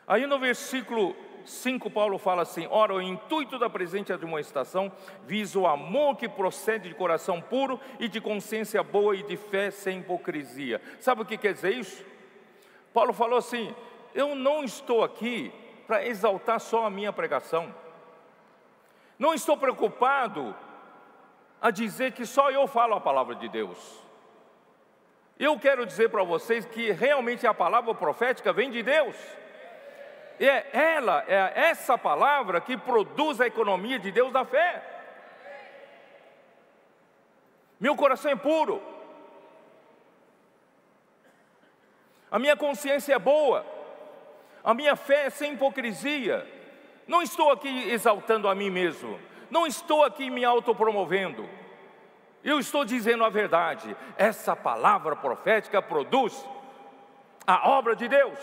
Aí no versículo 5, Paulo fala assim: ora, o intuito da presente admoestação visa o amor que procede de coração puro e de consciência boa e de fé sem hipocrisia. Sabe o que quer dizer isso? Paulo falou assim: eu não estou aqui para exaltar só a minha pregação, não estou preocupado a dizer que só eu falo a palavra de Deus. Eu quero dizer para vocês que realmente a palavra profética vem de Deus. E é essa palavra que produz a economia de Deus da fé. Meu coração é puro, a minha consciência é boa, a minha fé é sem hipocrisia. Não estou aqui exaltando a mim mesmo, não estou aqui me autopromovendo, eu estou dizendo a verdade. Essa palavra profética produz a obra de Deus.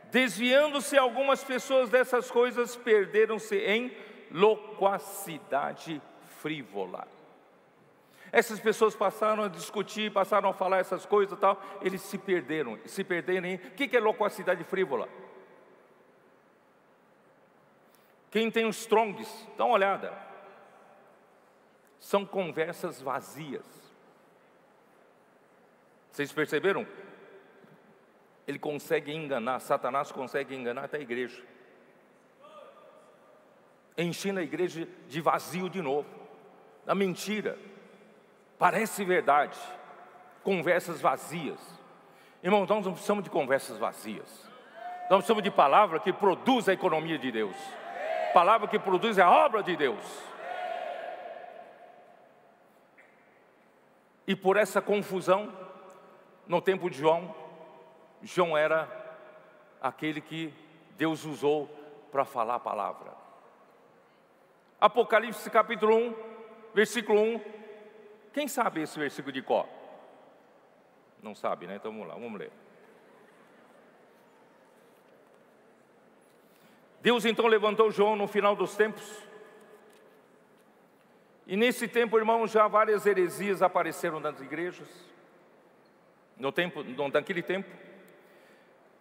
Desviando-se algumas pessoas dessas coisas, perderam-se em loquacidade frívola. Essas pessoas passaram a discutir, passaram a falar essas coisas e tal, eles se perderam em... O que é loquacidade frívola? Quem tem os Strongs, dá uma olhada. São conversas vazias. Vocês perceberam? Ele consegue enganar, Satanás consegue enganar até a igreja, enchendo a igreja de vazio de novo, da mentira. Parece verdade, conversas vazias. Irmãos, nós não precisamos de conversas vazias, nós precisamos de palavra que produz a economia de Deus, palavra que produz a obra de Deus. E por essa confusão, no tempo de João era aquele que Deus usou para falar a palavra. Apocalipse capítulo 1, versículo 1. Quem sabe esse versículo de cor? Não sabe, né? Então vamos lá, vamos ler. Deus então levantou João no final dos tempos. E nesse tempo, irmãos, já várias heresias apareceram nas igrejas. Naquele tempo.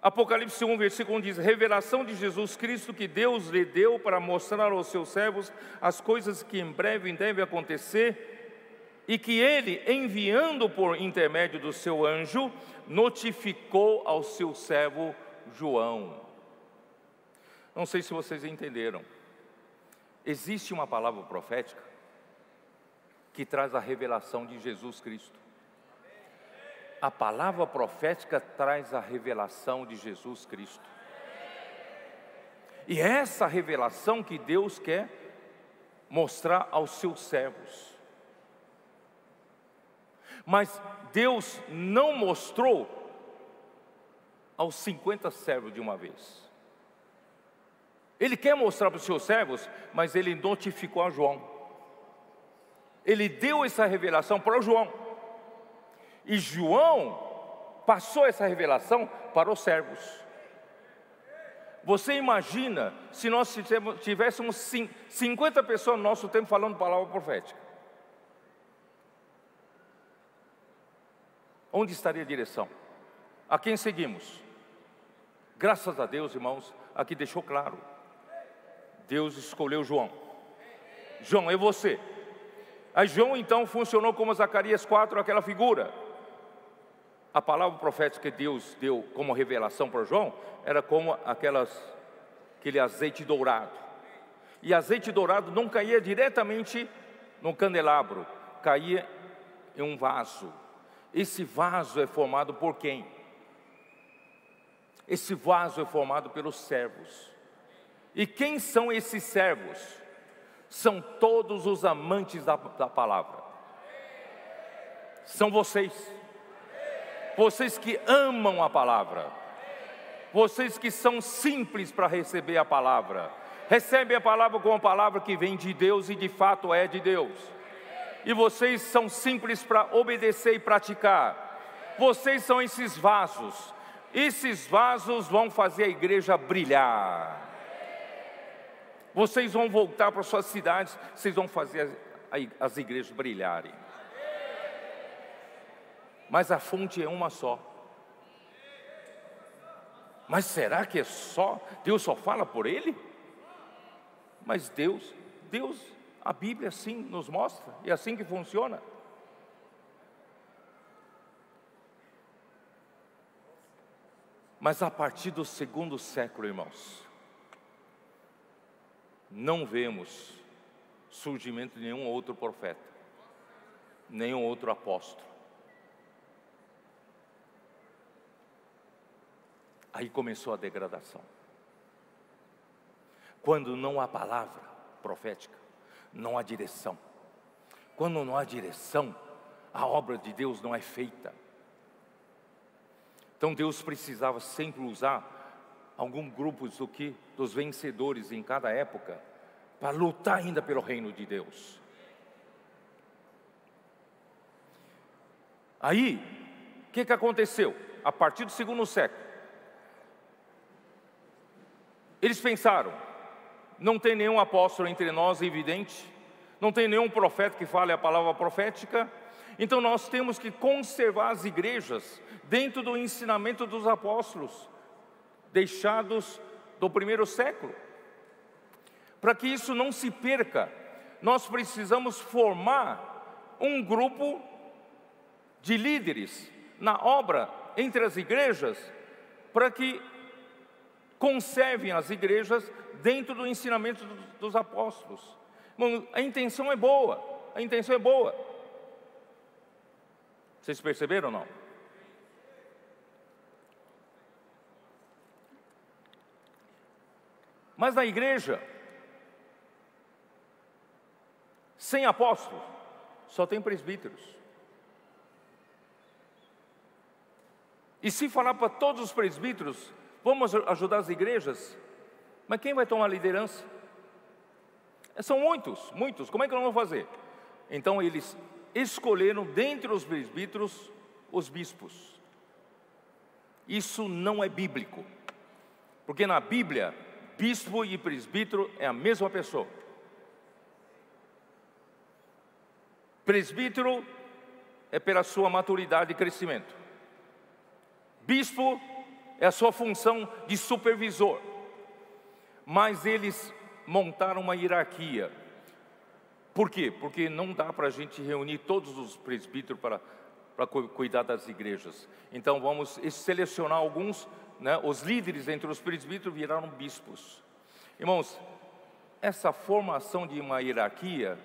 Apocalipse 1, versículo 1 diz: revelação de Jesus Cristo que Deus lhe deu para mostrar aos seus servos as coisas que em breve devem acontecer, e que ele, enviando por intermédio do seu anjo, notificou ao seu servo João. Não sei se vocês entenderam. Existe uma palavra profética que traz a revelação de Jesus Cristo. A palavra profética traz a revelação de Jesus Cristo. E é essa revelação que Deus quer mostrar aos seus servos. Mas Deus não mostrou aos 50 servos de uma vez. Ele quer mostrar para os seus servos, mas ele notificou a João. Ele deu essa revelação para o João. E João passou essa revelação para os servos. Você imagina se nós tivéssemos 50 pessoas no nosso tempo falando palavra profética? Onde estaria a direção? A quem seguimos? Graças a Deus, irmãos, aqui deixou claro. Deus escolheu João. João, é você. Aí João então funcionou como Zacarias 4, aquela figura. A palavra profética que Deus deu como revelação para João era como aquele azeite dourado. E azeite dourado não caía diretamente no candelabro, caía em um vaso. Esse vaso é formado por quem? Esse vaso é formado pelos servos. E quem são esses servos? São todos os amantes da palavra. São vocês. Vocês que amam a palavra. Vocês que são simples para receber a palavra. Recebem a palavra como a palavra que vem de Deus e de fato é de Deus. e vocês são simples para obedecer e praticar. Vocês são esses vasos. Esses vasos vão fazer a igreja brilhar. Vocês vão voltar para suas cidades, vocês vão fazer as igrejas brilharem. Mas a fonte é uma só. Mas será que é só? Deus só fala por Ele? Mas Deus, a Bíblia assim nos mostra, é assim que funciona. Mas a partir do segundo século, irmãos, não vemos surgimento de nenhum outro profeta, nenhum outro apóstolo. Aí começou a degradação. Quando não há palavra profética, não há direção. Quando não há direção, a obra de Deus não é feita. Então Deus precisava sempre usar algum grupo dos vencedores em cada época para lutar ainda pelo reino de Deus. Aí, o que aconteceu? A partir do segundo século, eles pensaram, não tem nenhum apóstolo entre nós evidente, não tem nenhum profeta que fale a palavra profética, então nós temos que conservar as igrejas dentro do ensinamento dos apóstolos, deixados do primeiro século. Para que isso não se perca, nós precisamos formar um grupo de líderes na obra entre as igrejas, para que conservem as igrejas dentro do ensinamento dos apóstolos. Bom, a intenção é boa, a intenção é boa. Vocês perceberam ou não? Mas na igreja, sem apóstolo, só tem presbíteros. E se falar para todos os presbíteros, vamos ajudar as igrejas, mas quem vai tomar liderança? São muitos, como é que nós vamos fazer? Então eles escolheram dentre os presbíteros os bispos. Isso não é bíblico, porque na Bíblia, bispo e presbítero é a mesma pessoa. Presbítero é pela sua maturidade e crescimento. Bispo é a sua função de supervisor. Mas eles montaram uma hierarquia. Por quê? Porque não dá para a gente reunir todos os presbíteros para cuidar das igrejas. Então vamos selecionar alguns, né? Os líderes entre os presbíteros viraram bispos. Irmãos, essa formação de uma hierarquia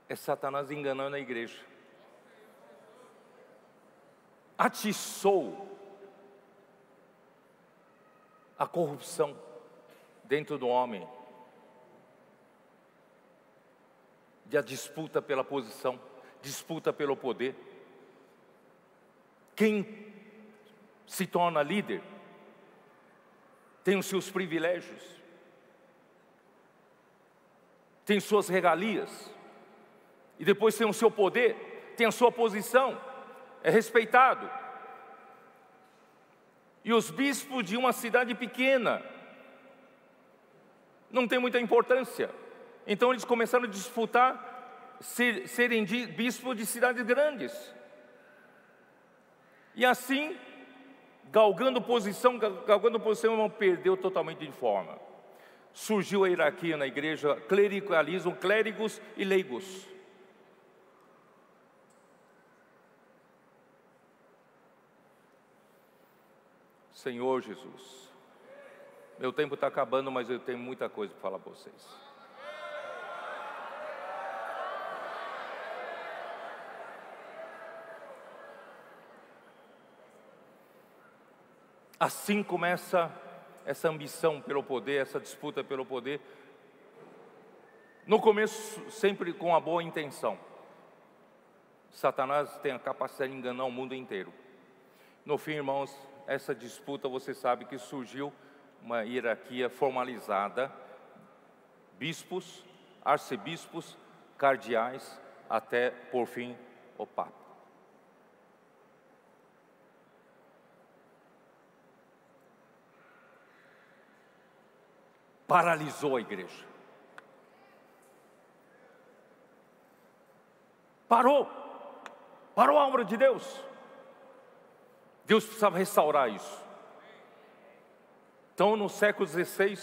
é Satanás enganando a igreja. Atiçou a corrupção dentro do homem, de a disputa pela posição, disputa pelo poder. Quem se torna líder tem os seus privilégios, tem suas regalias, e depois tem o seu poder, tem a sua posição, é respeitado. E os bispos de uma cidade pequena não tem muita importância. Então eles começaram a disputar serem bispos de cidades grandes. E assim, galgando posição, irmão, perdeu totalmente de forma. Surgiu a hierarquia na igreja, clericalismo, clérigos e leigos. Senhor Jesus, meu tempo está acabando, mas eu tenho muita coisa para falar para vocês. Assim começa essa ambição pelo poder, essa disputa pelo poder. No começo, sempre com a boa intenção. Satanás tem a capacidade de enganar o mundo inteiro. No fim, irmãos, essa disputa, você sabe que surgiu uma hierarquia formalizada, bispos, arcebispos, cardeais, até, por fim, o Papa. Paralisou a igreja. Parou a obra de Deus. Deus precisava restaurar isso. Então, no século XVI,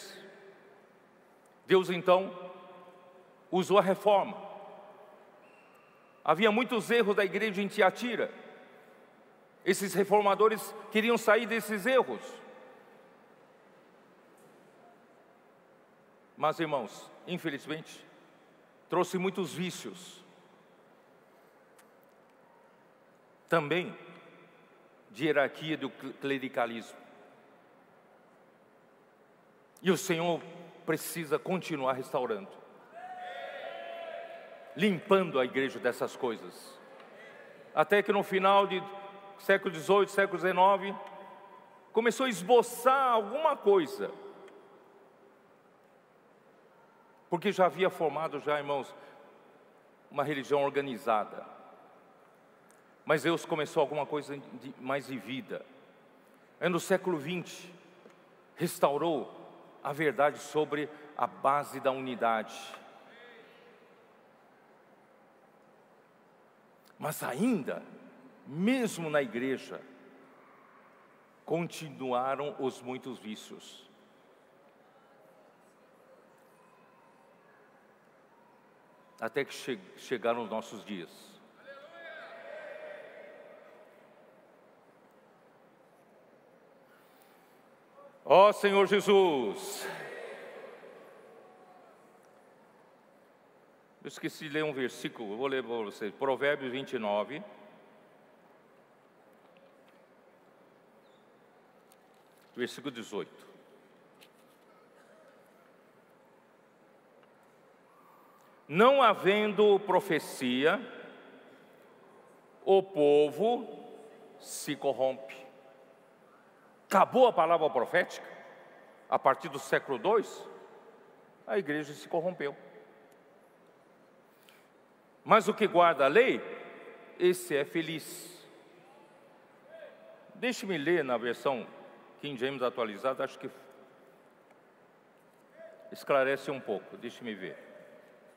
Deus então usou a reforma. Havia muitos erros da igreja em Tiatira. Esses reformadores queriam sair desses erros. Mas, irmãos, infelizmente, trouxe muitos vícios. Também de hierarquia do clericalismo. E o Senhor precisa continuar restaurando, limpando a igreja dessas coisas. Até que no final do século XVIII, século XIX, começou a esboçar alguma coisa. Porque já havia formado, irmãos, uma religião organizada. Mas Deus começou alguma coisa mais de vida. Aí no século XX, restaurou a verdade sobre a base da unidade. Mas ainda, mesmo na igreja, continuaram os muitos vícios. Até que chegaram os nossos dias. Ó Senhor Jesus, eu esqueci de ler um versículo, vou ler para vocês, Provérbios 29, versículo 18. Não havendo profecia, o povo se corrompe. Acabou a palavra profética, a partir do século II, a igreja se corrompeu. Mas o que guarda a lei, esse é feliz. Deixe-me ler na versão King James atualizada, acho que esclarece um pouco, deixe-me ver,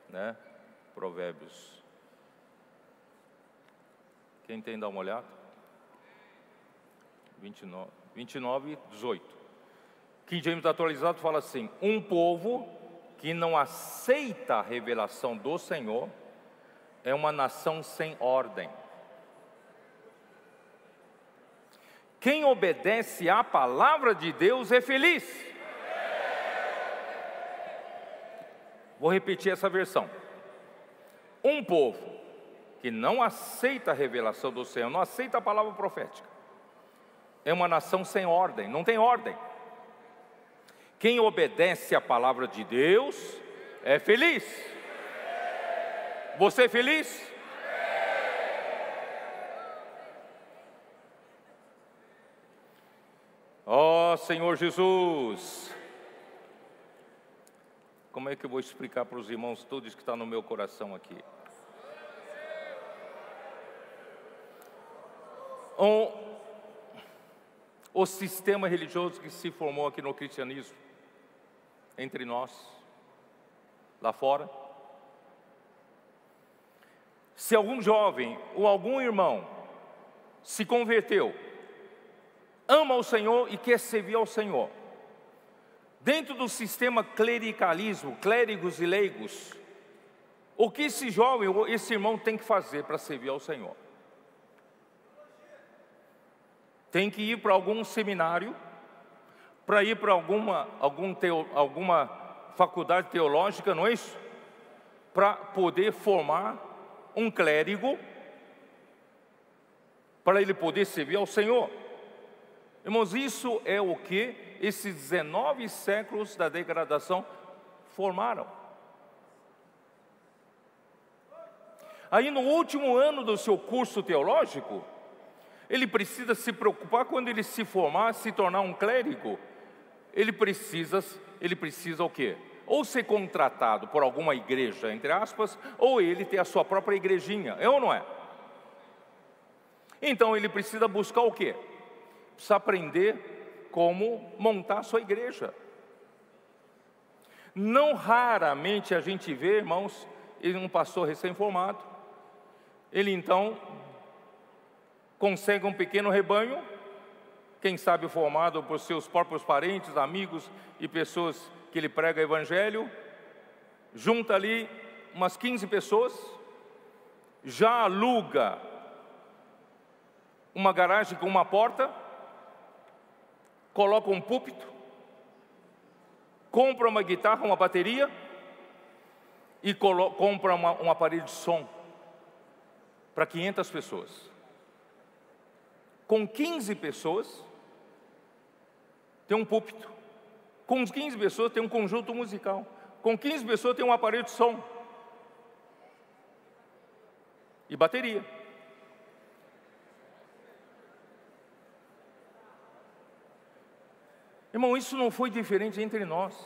né? Provérbios. Quem tem, dá uma olhada? 29, 18. King James atualizado fala assim: um povo que não aceita a revelação do Senhor é uma nação sem ordem. Quem obedece à palavra de Deus é feliz. Vou repetir essa versão. Um povo que não aceita a revelação do Senhor, não aceita a palavra profética, é uma nação sem ordem, não tem ordem. Quem obedece à palavra de Deus é feliz. Você é feliz? Ó Senhor Jesus, como é que eu vou explicar para os irmãos tudo isso que está no meu coração aqui? O sistema religioso que se formou aqui no cristianismo, entre nós, lá fora. Se algum jovem ou algum irmão se converteu, ama o Senhor e quer servir ao Senhor, dentro do sistema clericalismo, clérigos e leigos, o que esse jovem ou esse irmão tem que fazer para servir ao Senhor? Tem que ir para algum seminário, para ir para alguma faculdade teológica, não é isso? Para poder formar um clérigo, para ele poder servir ao Senhor. Irmãos, isso é o que esses 19 séculos da degradação formaram. Aí no último ano do seu curso teológico, ele precisa se preocupar quando ele se formar, se tornar um clérigo. Ele precisa o quê? ou ser contratado por alguma igreja, entre aspas, ou ele ter a sua própria igrejinha, é ou não é? Então ele precisa buscar o quê? Precisa aprender como montar a sua igreja. Não raramente a gente vê, irmãos, um pastor recém-formado, ele então consegue um pequeno rebanho, quem sabe formado por seus próprios parentes, amigos e pessoas que ele prega o evangelho, junta ali umas 15 pessoas, já aluga uma garagem com uma porta, coloca um púlpito, compra uma guitarra, uma bateria e compra um aparelho de som para 500 pessoas. Com 15 pessoas tem um púlpito, com 15 pessoas tem um conjunto musical, com 15 pessoas tem um aparelho de som e bateria. Irmão, isso não foi diferente entre nós.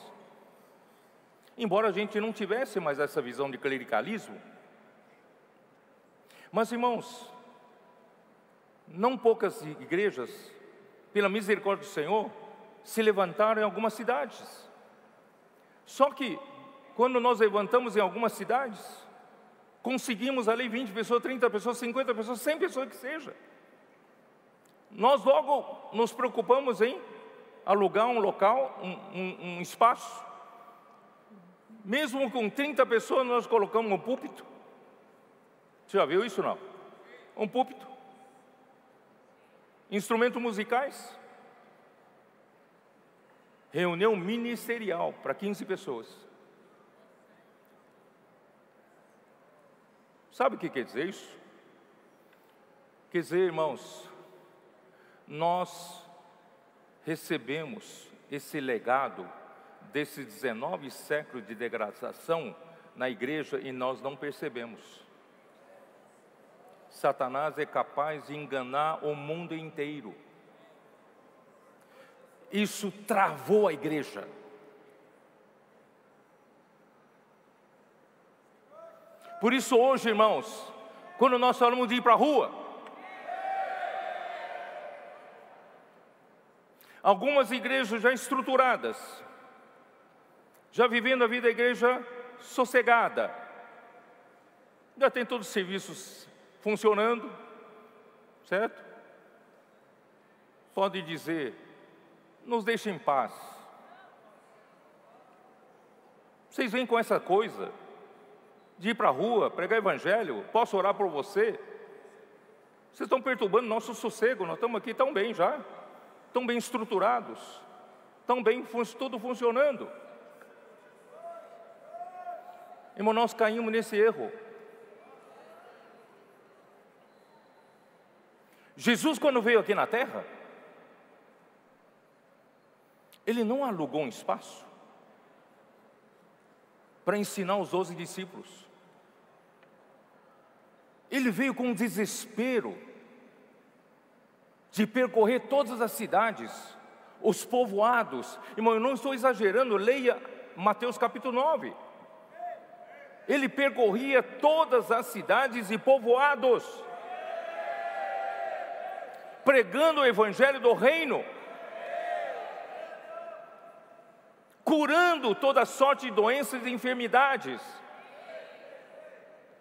Embora a gente não tivesse mais essa visão de clericalismo, mas, irmãos, não poucas igrejas, pela misericórdia do Senhor, se levantaram em algumas cidades. Só que, quando nós levantamos em algumas cidades, conseguimos ali 20 pessoas, 30 pessoas, 50 pessoas, 100 pessoas que seja. Nós logo nos preocupamos em alugar um local, um espaço. Mesmo com 30 pessoas, nós colocamos um púlpito. Você já viu isso, não? Um púlpito. Instrumentos musicais. Reunião ministerial para 15 pessoas. Sabe o que quer dizer isso? Quer dizer, irmãos, nós recebemos esse legado desses 19 séculos de degradação na igreja e nós não percebemos. Satanás é capaz de enganar o mundo inteiro. Isso travou a igreja. Por isso hoje, irmãos, quando nós falamos de ir para a rua, algumas igrejas já estruturadas, já vivendo a vida da igreja sossegada, já tem todos os serviços funcionando, certo? Pode dizer, nos deixem em paz. Vocês vêm com essa coisa de ir para a rua, pregar evangelho, posso orar por você? Vocês estão perturbando nosso sossego, nós estamos aqui tão bem já, tão bem estruturados, tão bem, tudo funcionando. Irmão, nós caímos nesse erro. Jesus, quando veio aqui na terra, Ele não alugou um espaço para ensinar os 12 discípulos. Ele veio com um desespero de percorrer todas as cidades, os povoados. Irmão, eu não estou exagerando, leia Mateus capítulo 9. Ele percorria todas as cidades e povoados, pregando o evangelho do reino, curando toda sorte de doenças e enfermidades.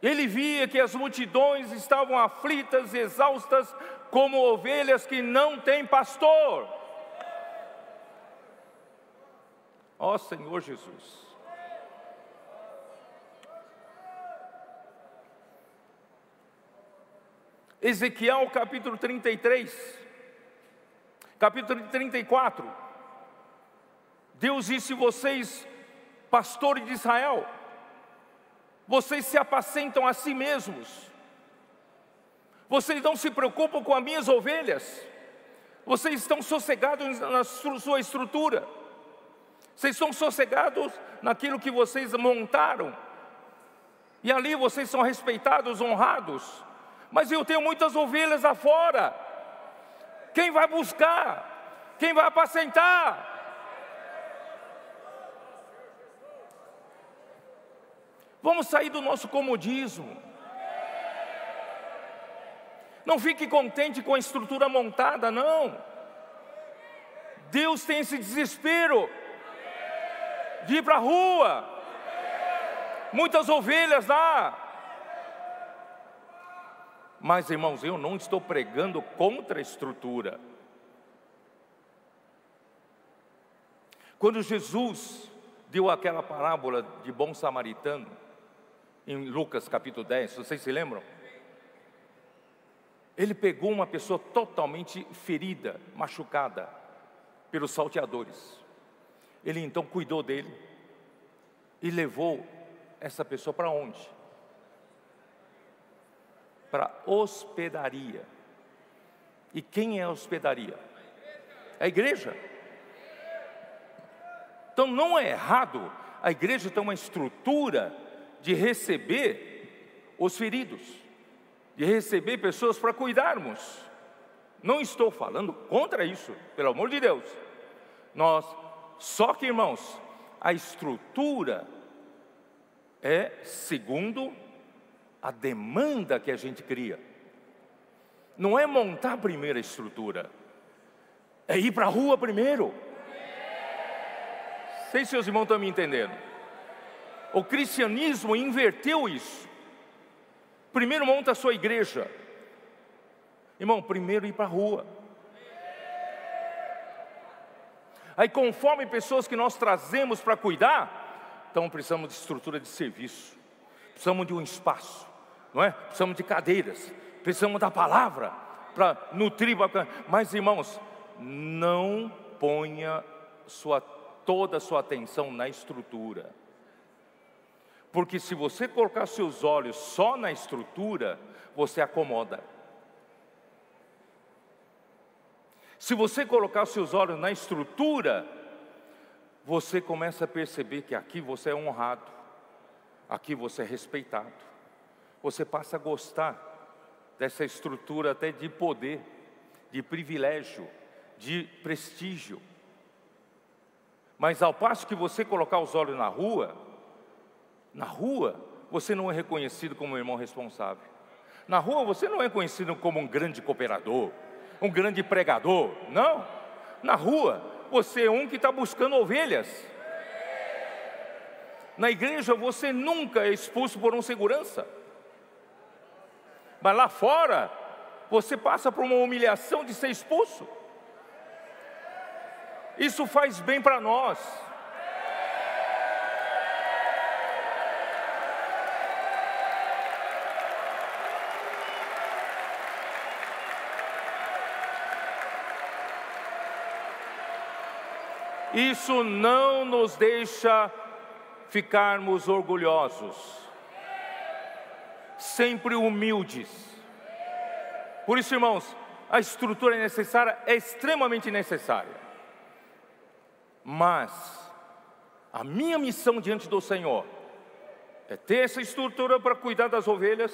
Ele via que as multidões estavam aflitas e exaustas, como ovelhas que não têm pastor. Ó Senhor Jesus. Ezequiel capítulo 33, capítulo 34, Deus disse: vocês, pastores de Israel, vocês se apacentam a si mesmos, vocês não se preocupam com as minhas ovelhas, vocês estão sossegados na sua estrutura, vocês estão sossegados naquilo que vocês montaram, e ali vocês são respeitados, honrados, mas eu tenho muitas ovelhas lá fora. Quem vai buscar? Quem vai apacentar? Vamos sair do nosso comodismo. Não fique contente com a estrutura montada, não. Deus tem esse desespero de ir para a rua. Muitas ovelhas lá. Mas, irmãos, eu não estou pregando contra a estrutura. Quando Jesus deu aquela parábola de bom samaritano, em Lucas capítulo 10, vocês se lembram? Ele pegou uma pessoa totalmente ferida, machucada pelos salteadores. Ele então cuidou dele e levou essa pessoa para onde? Para hospedaria. E quem é a hospedaria? É a igreja. Então não é errado a igreja ter uma estrutura de receber os feridos, de receber pessoas para cuidarmos. Não estou falando contra isso, pelo amor de Deus. Só que, irmãos, a estrutura é segundo a demanda que a gente cria. Não é montar a primeira estrutura, é ir para a rua primeiro. Sei se seus irmãos estão me entendendo. O cristianismo inverteu isso. Primeiro monta a sua igreja. Irmão, primeiro ir para a rua. Aí conforme pessoas que nós trazemos para cuidar, então precisamos de estrutura de serviço. Precisamos de um espaço, não é? Precisamos de cadeiras. Precisamos da palavra para nutrir. Mas, irmãos, não ponha toda a sua atenção na estrutura. Porque se você colocar seus olhos só na estrutura, você acomoda. Se você colocar seus olhos na estrutura, você começa a perceber que aqui você é honrado, aqui você é respeitado. Você passa a gostar dessa estrutura até de poder, de privilégio, de prestígio. Mas ao passo que você colocar os olhos na rua você não é reconhecido como um irmão responsável. Na rua você não é conhecido como um grande cooperador, um grande pregador, não. Na rua você é um que está buscando ovelhas. Na igreja você nunca é expulso por um segurança. Mas lá fora você passa por uma humilhação de ser expulso. Isso faz bem para nós. Isso não nos deixa ficarmos orgulhosos, sempre humildes. Por isso, irmãos, a estrutura é necessária, é extremamente necessária. Mas a minha missão diante do Senhor é ter essa estrutura para cuidar das ovelhas,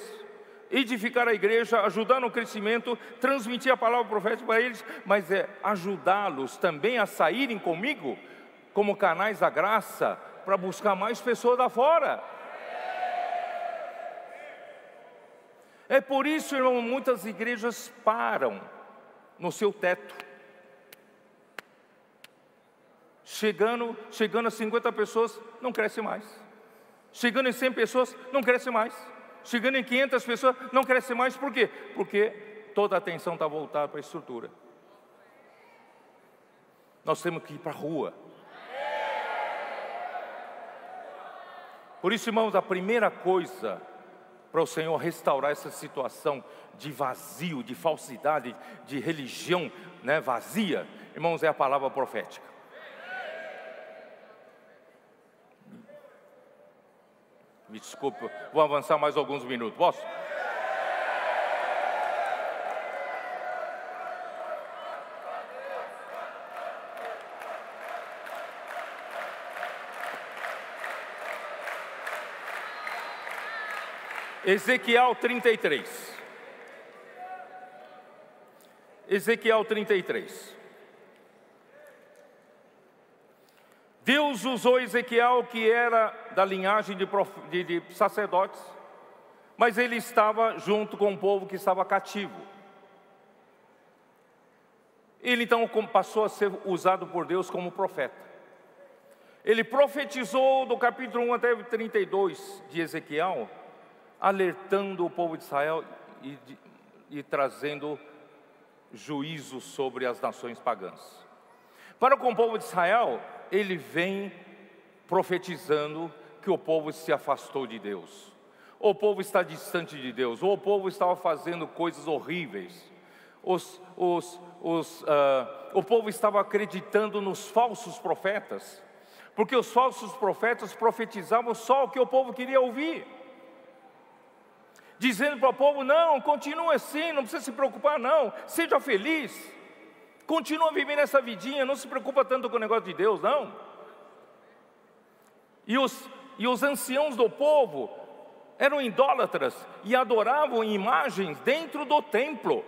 edificar a igreja, ajudar no crescimento, transmitir a palavra profética para eles, mas é ajudá-los também a saírem comigo como canais da graça para buscar mais pessoas lá fora. É por isso, irmão, muitas igrejas param no seu teto. Chegando a 50 pessoas, não cresce mais. Chegando em 100 pessoas, não cresce mais. Chegando em 500 pessoas, não cresce mais. Por quê? Porque toda a atenção está voltada para a estrutura. Nós temos que ir para a rua. Por isso, irmãos, a primeira coisa para o Senhor restaurar essa situação de vazio, de falsidade, de religião, né, vazia, irmãos, é a palavra profética. Me desculpe, vou avançar mais alguns minutos, posso? Ezequiel 33. Ezequiel 33. Deus usou Ezequiel, que era da linhagem de sacerdotes, mas ele estava junto com um povo que estava cativo. Ele então passou a ser usado por Deus como profeta. Ele profetizou do capítulo 1 até 32 de Ezequiel, alertando o povo de Israel e trazendo juízo sobre as nações pagãs. Para com o povo de Israel, ele vem profetizando que o povo se afastou de Deus, o povo está distante de Deus, ou o povo estava fazendo coisas horríveis, o povo estava acreditando nos falsos profetas, porque os falsos profetas profetizavam só o que o povo queria ouvir, dizendo para o povo: não, continue assim, não precisa se preocupar não, seja feliz, continua vivendo essa vidinha, não se preocupa tanto com o negócio de Deus não. E os anciãos do povo eram idólatras e adoravam imagens dentro do templo.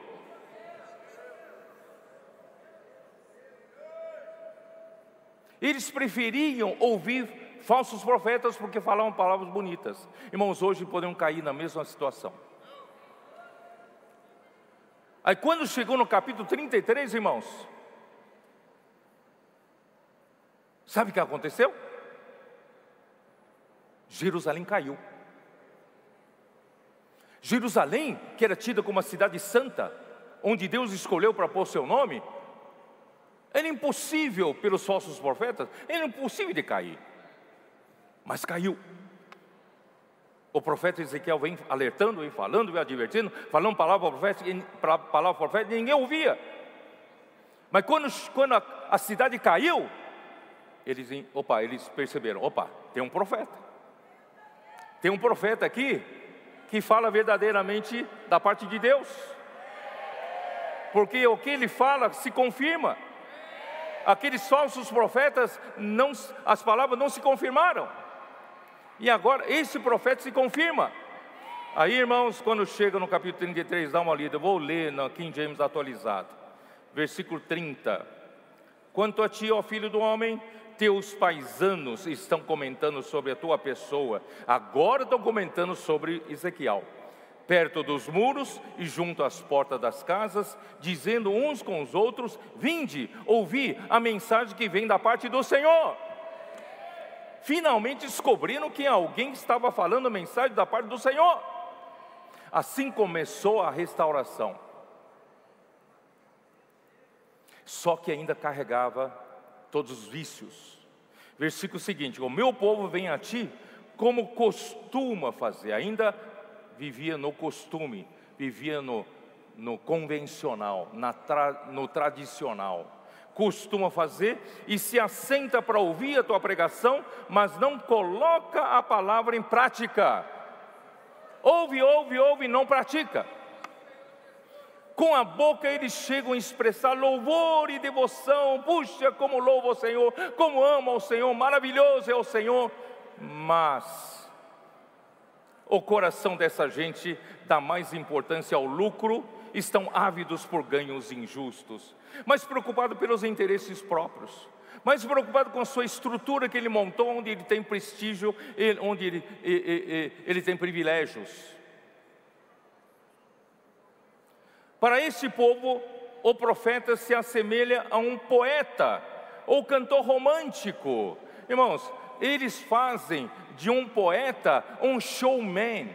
Eles preferiam ouvir falsos profetas porque falavam palavras bonitas. Irmãos, hoje podemos cair na mesma situação. Aí quando chegou no capítulo 33, irmãos, sabe o que aconteceu? Jerusalém caiu. Jerusalém, que era tida como uma cidade santa, onde Deus escolheu para pôr seu nome, era impossível pelos falsos profetas, era impossível de cair. Mas caiu. O profeta Ezequiel vem alertando, vem falando, vem advertindo, falando palavra profética, e ninguém ouvia. Mas quando a cidade caiu, eles perceberam: opa, tem um profeta. Tem um profeta aqui que fala verdadeiramente da parte de Deus. Porque o que ele fala se confirma. Aqueles falsos profetas, as palavras não se confirmaram. E agora esse profeta se confirma. Aí, irmãos, quando chega no capítulo 33, dá uma lida. Eu vou ler na King James atualizado. Versículo 30. Quanto a ti, ó filho do homem, teus paisanos estão comentando sobre a tua pessoa. Agora estão comentando sobre Ezequiel. Perto dos muros e junto às portas das casas, dizendo uns com os outros: vinde, ouvi a mensagem que vem da parte do Senhor. Finalmente descobriram que alguém estava falando a mensagem da parte do Senhor. Assim começou a restauração. Só que ainda carregava todos os vícios. Versículo seguinte: o meu povo vem a ti como costuma fazer. Ainda vivia no costume, vivia no convencional, no tradicional. Costuma fazer e se assenta para ouvir a tua pregação, mas não coloca a palavra em prática. Ouve, e não pratica. Com a boca eles chegam a expressar louvor e devoção. Puxa, como louvo ao Senhor, como amo ao Senhor, maravilhoso é o Senhor. Mas o coração dessa gente dá mais importância ao lucro, estão ávidos por ganhos injustos, mais preocupado pelos interesses próprios, mais preocupado com a sua estrutura que ele montou, onde ele tem prestígio, onde ele tem privilégios. Para esse povo, o profeta se assemelha a um poeta ou cantor romântico. Irmãos, eles fazem de um poeta um showman,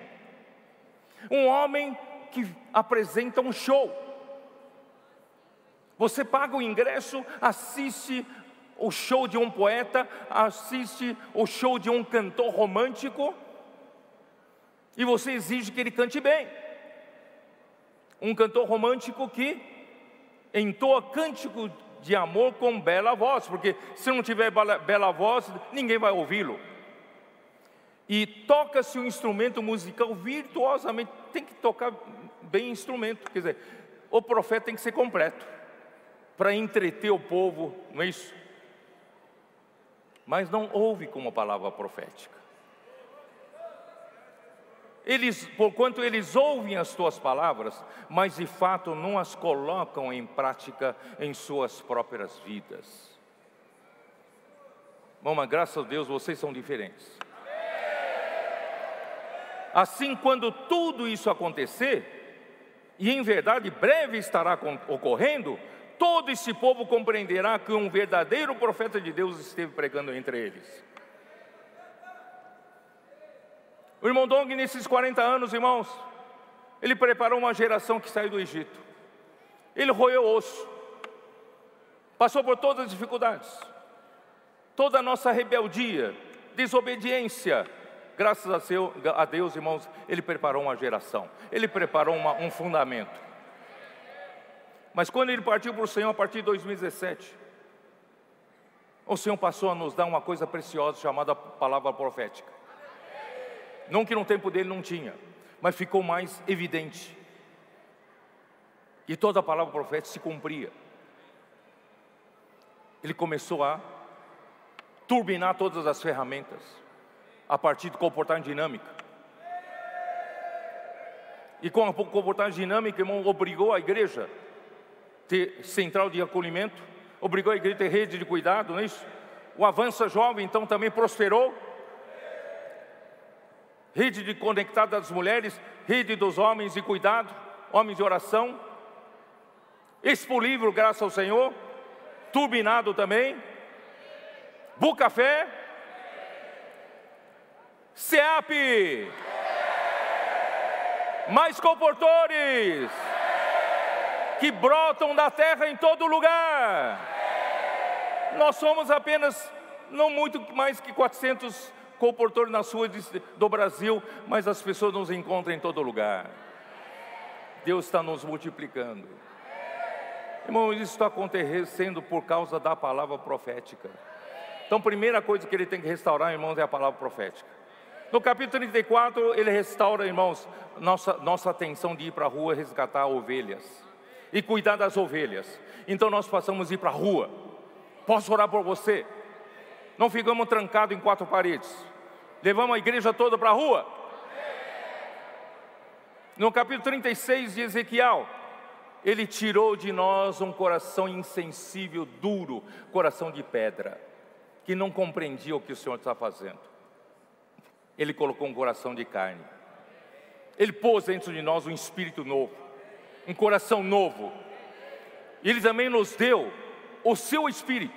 um homem que apresenta um show. Você paga o ingresso, assiste o show de um poeta, assiste o show de um cantor romântico, e você exige que ele cante bem. Um cantor romântico que entoa cântico de amor com bela voz, porque se não tiver bela voz, ninguém vai ouvi-lo. E toca-se um instrumento musical virtuosamente, tem que tocar bem instrumento, quer dizer, o profeta tem que ser completo, para entreter o povo, não é isso? Mas não ouve como palavra profética. Porquanto eles ouvem as tuas palavras, mas de fato não as colocam em prática em suas próprias vidas. Mas graças a Deus vocês são diferentes. Assim, quando tudo isso acontecer, e em verdade breve estará ocorrendo, todo esse povo compreenderá que um verdadeiro profeta de Deus esteve pregando entre eles. O irmão Dong, nesses 40 anos, irmãos, ele preparou uma geração que saiu do Egito. Ele roeu osso, passou por todas as dificuldades, toda a nossa rebeldia, desobediência. Graças a Deus, irmãos, ele preparou uma geração, ele preparou um fundamento. Mas quando ele partiu para o Senhor, a partir de 2017, o Senhor passou a nos dar uma coisa preciosa chamada palavra profética. Não que no tempo dele não tinha, mas ficou mais evidente. E toda a palavra profética se cumpria. Ele começou a turbinar todas as ferramentas, a partir do comportamento dinâmico. E com a comportamento dinâmico, irmão, obrigou a igreja a ter central de acolhimento, obrigou a igreja a ter rede de cuidado, não é isso? O Avança Jovem, então, também prosperou. Rede de conectada das mulheres, rede dos homens de cuidado, homens de oração. Expo Livro, graças ao Senhor, turbinado também. Bucafé, SEAP, mais comportores que brotam da terra em todo lugar. Nós somos apenas, não muito mais que 400 comportores nas ruas do Brasil, mas as pessoas nos encontram em todo lugar. Deus está nos multiplicando. Irmão, isso está acontecendo por causa da palavra profética. Então, a primeira coisa que ele tem que restaurar, irmãos, é a palavra profética. No capítulo 34, ele restaura, irmãos, nossa atenção de ir para a rua resgatar ovelhas e cuidar das ovelhas. Então nós passamos a ir para a rua. Posso orar por você? Não ficamos trancados em 4 paredes. Levamos a igreja toda para a rua. No capítulo 36 de Ezequiel, ele tirou de nós um coração insensível, duro, coração de pedra, que não compreendia o que o Senhor está fazendo. Ele colocou um coração de carne. Ele pôs dentro de nós um espírito novo, um coração novo. Ele também nos deu o seu espírito.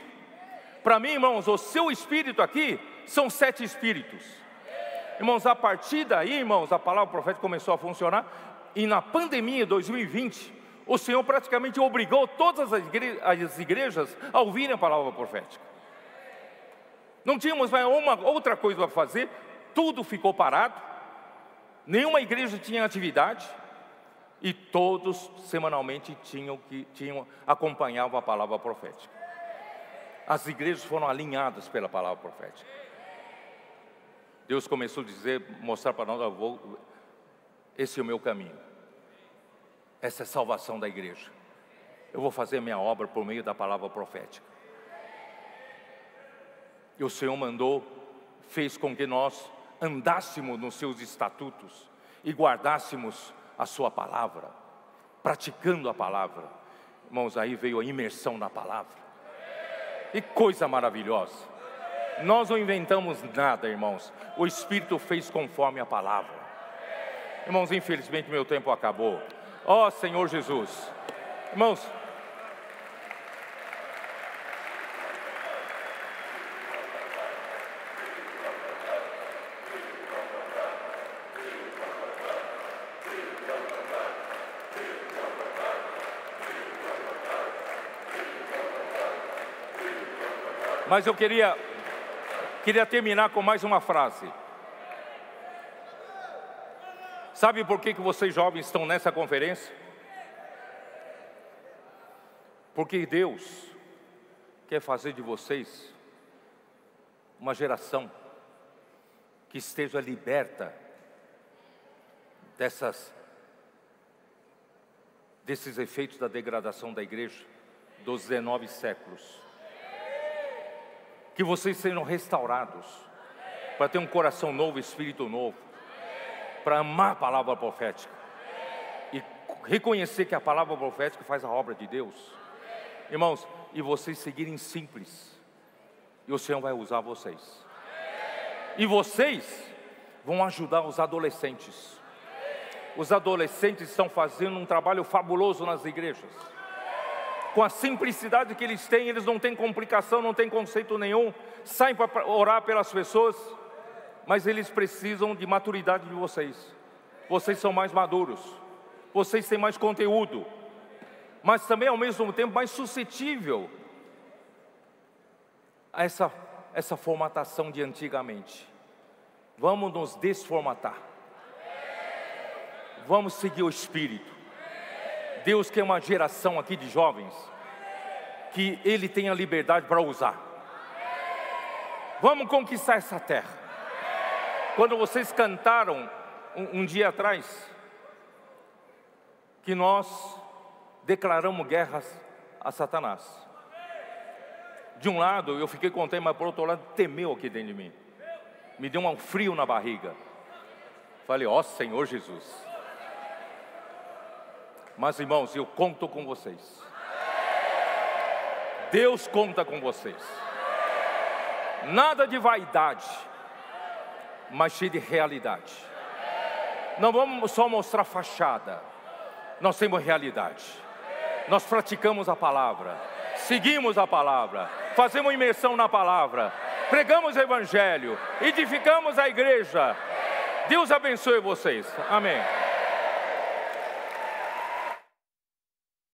Para mim, irmãos, o seu espírito aqui são 7 espíritos. Irmãos, a partir daí, irmãos, a palavra profética começou a funcionar. E na pandemia de 2020, o Senhor praticamente obrigou todas as igrejas a ouvirem a palavra profética. Não tínhamos mais uma outra coisa para fazer. Tudo ficou parado. Nenhuma igreja tinha atividade. E todos semanalmente acompanhavam a palavra profética. As igrejas foram alinhadas pela palavra profética. Deus começou a dizer, mostrar para nós, esse é o meu caminho. Essa é a salvação da igreja. Eu vou fazer a minha obra por meio da palavra profética. E o Senhor fez com que nós andássemos nos seus estatutos e guardássemos a sua palavra, praticando a palavra. Irmãos, aí veio a imersão na palavra. E coisa maravilhosa. Nós não inventamos nada, irmãos. O Espírito fez conforme a palavra. Irmãos, infelizmente meu tempo acabou. Ó Senhor Jesus. Irmãos, mas eu queria terminar com mais uma frase. Sabe por que vocês jovens estão nessa conferência? Porque Deus quer fazer de vocês uma geração que esteja liberta desses efeitos da degradação da igreja dos 19 séculos. Que vocês sejam restaurados, para ter um coração novo, espírito novo, para amar a palavra profética e reconhecer que a palavra profética faz a obra de Deus. Irmãos, e vocês seguirem simples, E o Senhor vai usar vocês. E vocês vão ajudar os adolescentes. Os adolescentes estão fazendo um trabalho fabuloso nas igrejas. Com a simplicidade que eles têm, eles não têm complicação, não têm conceito nenhum. Saem para orar pelas pessoas, mas eles precisam de maturidade de vocês. Vocês são mais maduros, vocês têm mais conteúdo, mas também ao mesmo tempo mais suscetível a essa formatação de antigamente. Vamos nos desformatar. Vamos seguir o Espírito. Deus quer uma geração aqui de jovens que Ele tenha liberdade para usar. Vamos conquistar essa terra. Quando vocês cantaram um dia atrás que nós declaramos guerras a Satanás. De um lado eu fiquei contente, mas por outro lado temeu aqui dentro de mim. Me deu um frio na barriga. Falei, ó Senhor Jesus. Mas irmãos, eu conto com vocês. Deus conta com vocês. Nada de vaidade, mas cheio de realidade. Não vamos só mostrar fachada. Nós temos realidade. Nós praticamos a palavra, seguimos a palavra, fazemos imersão na palavra, pregamos o evangelho, edificamos a igreja. Deus abençoe vocês. Amém.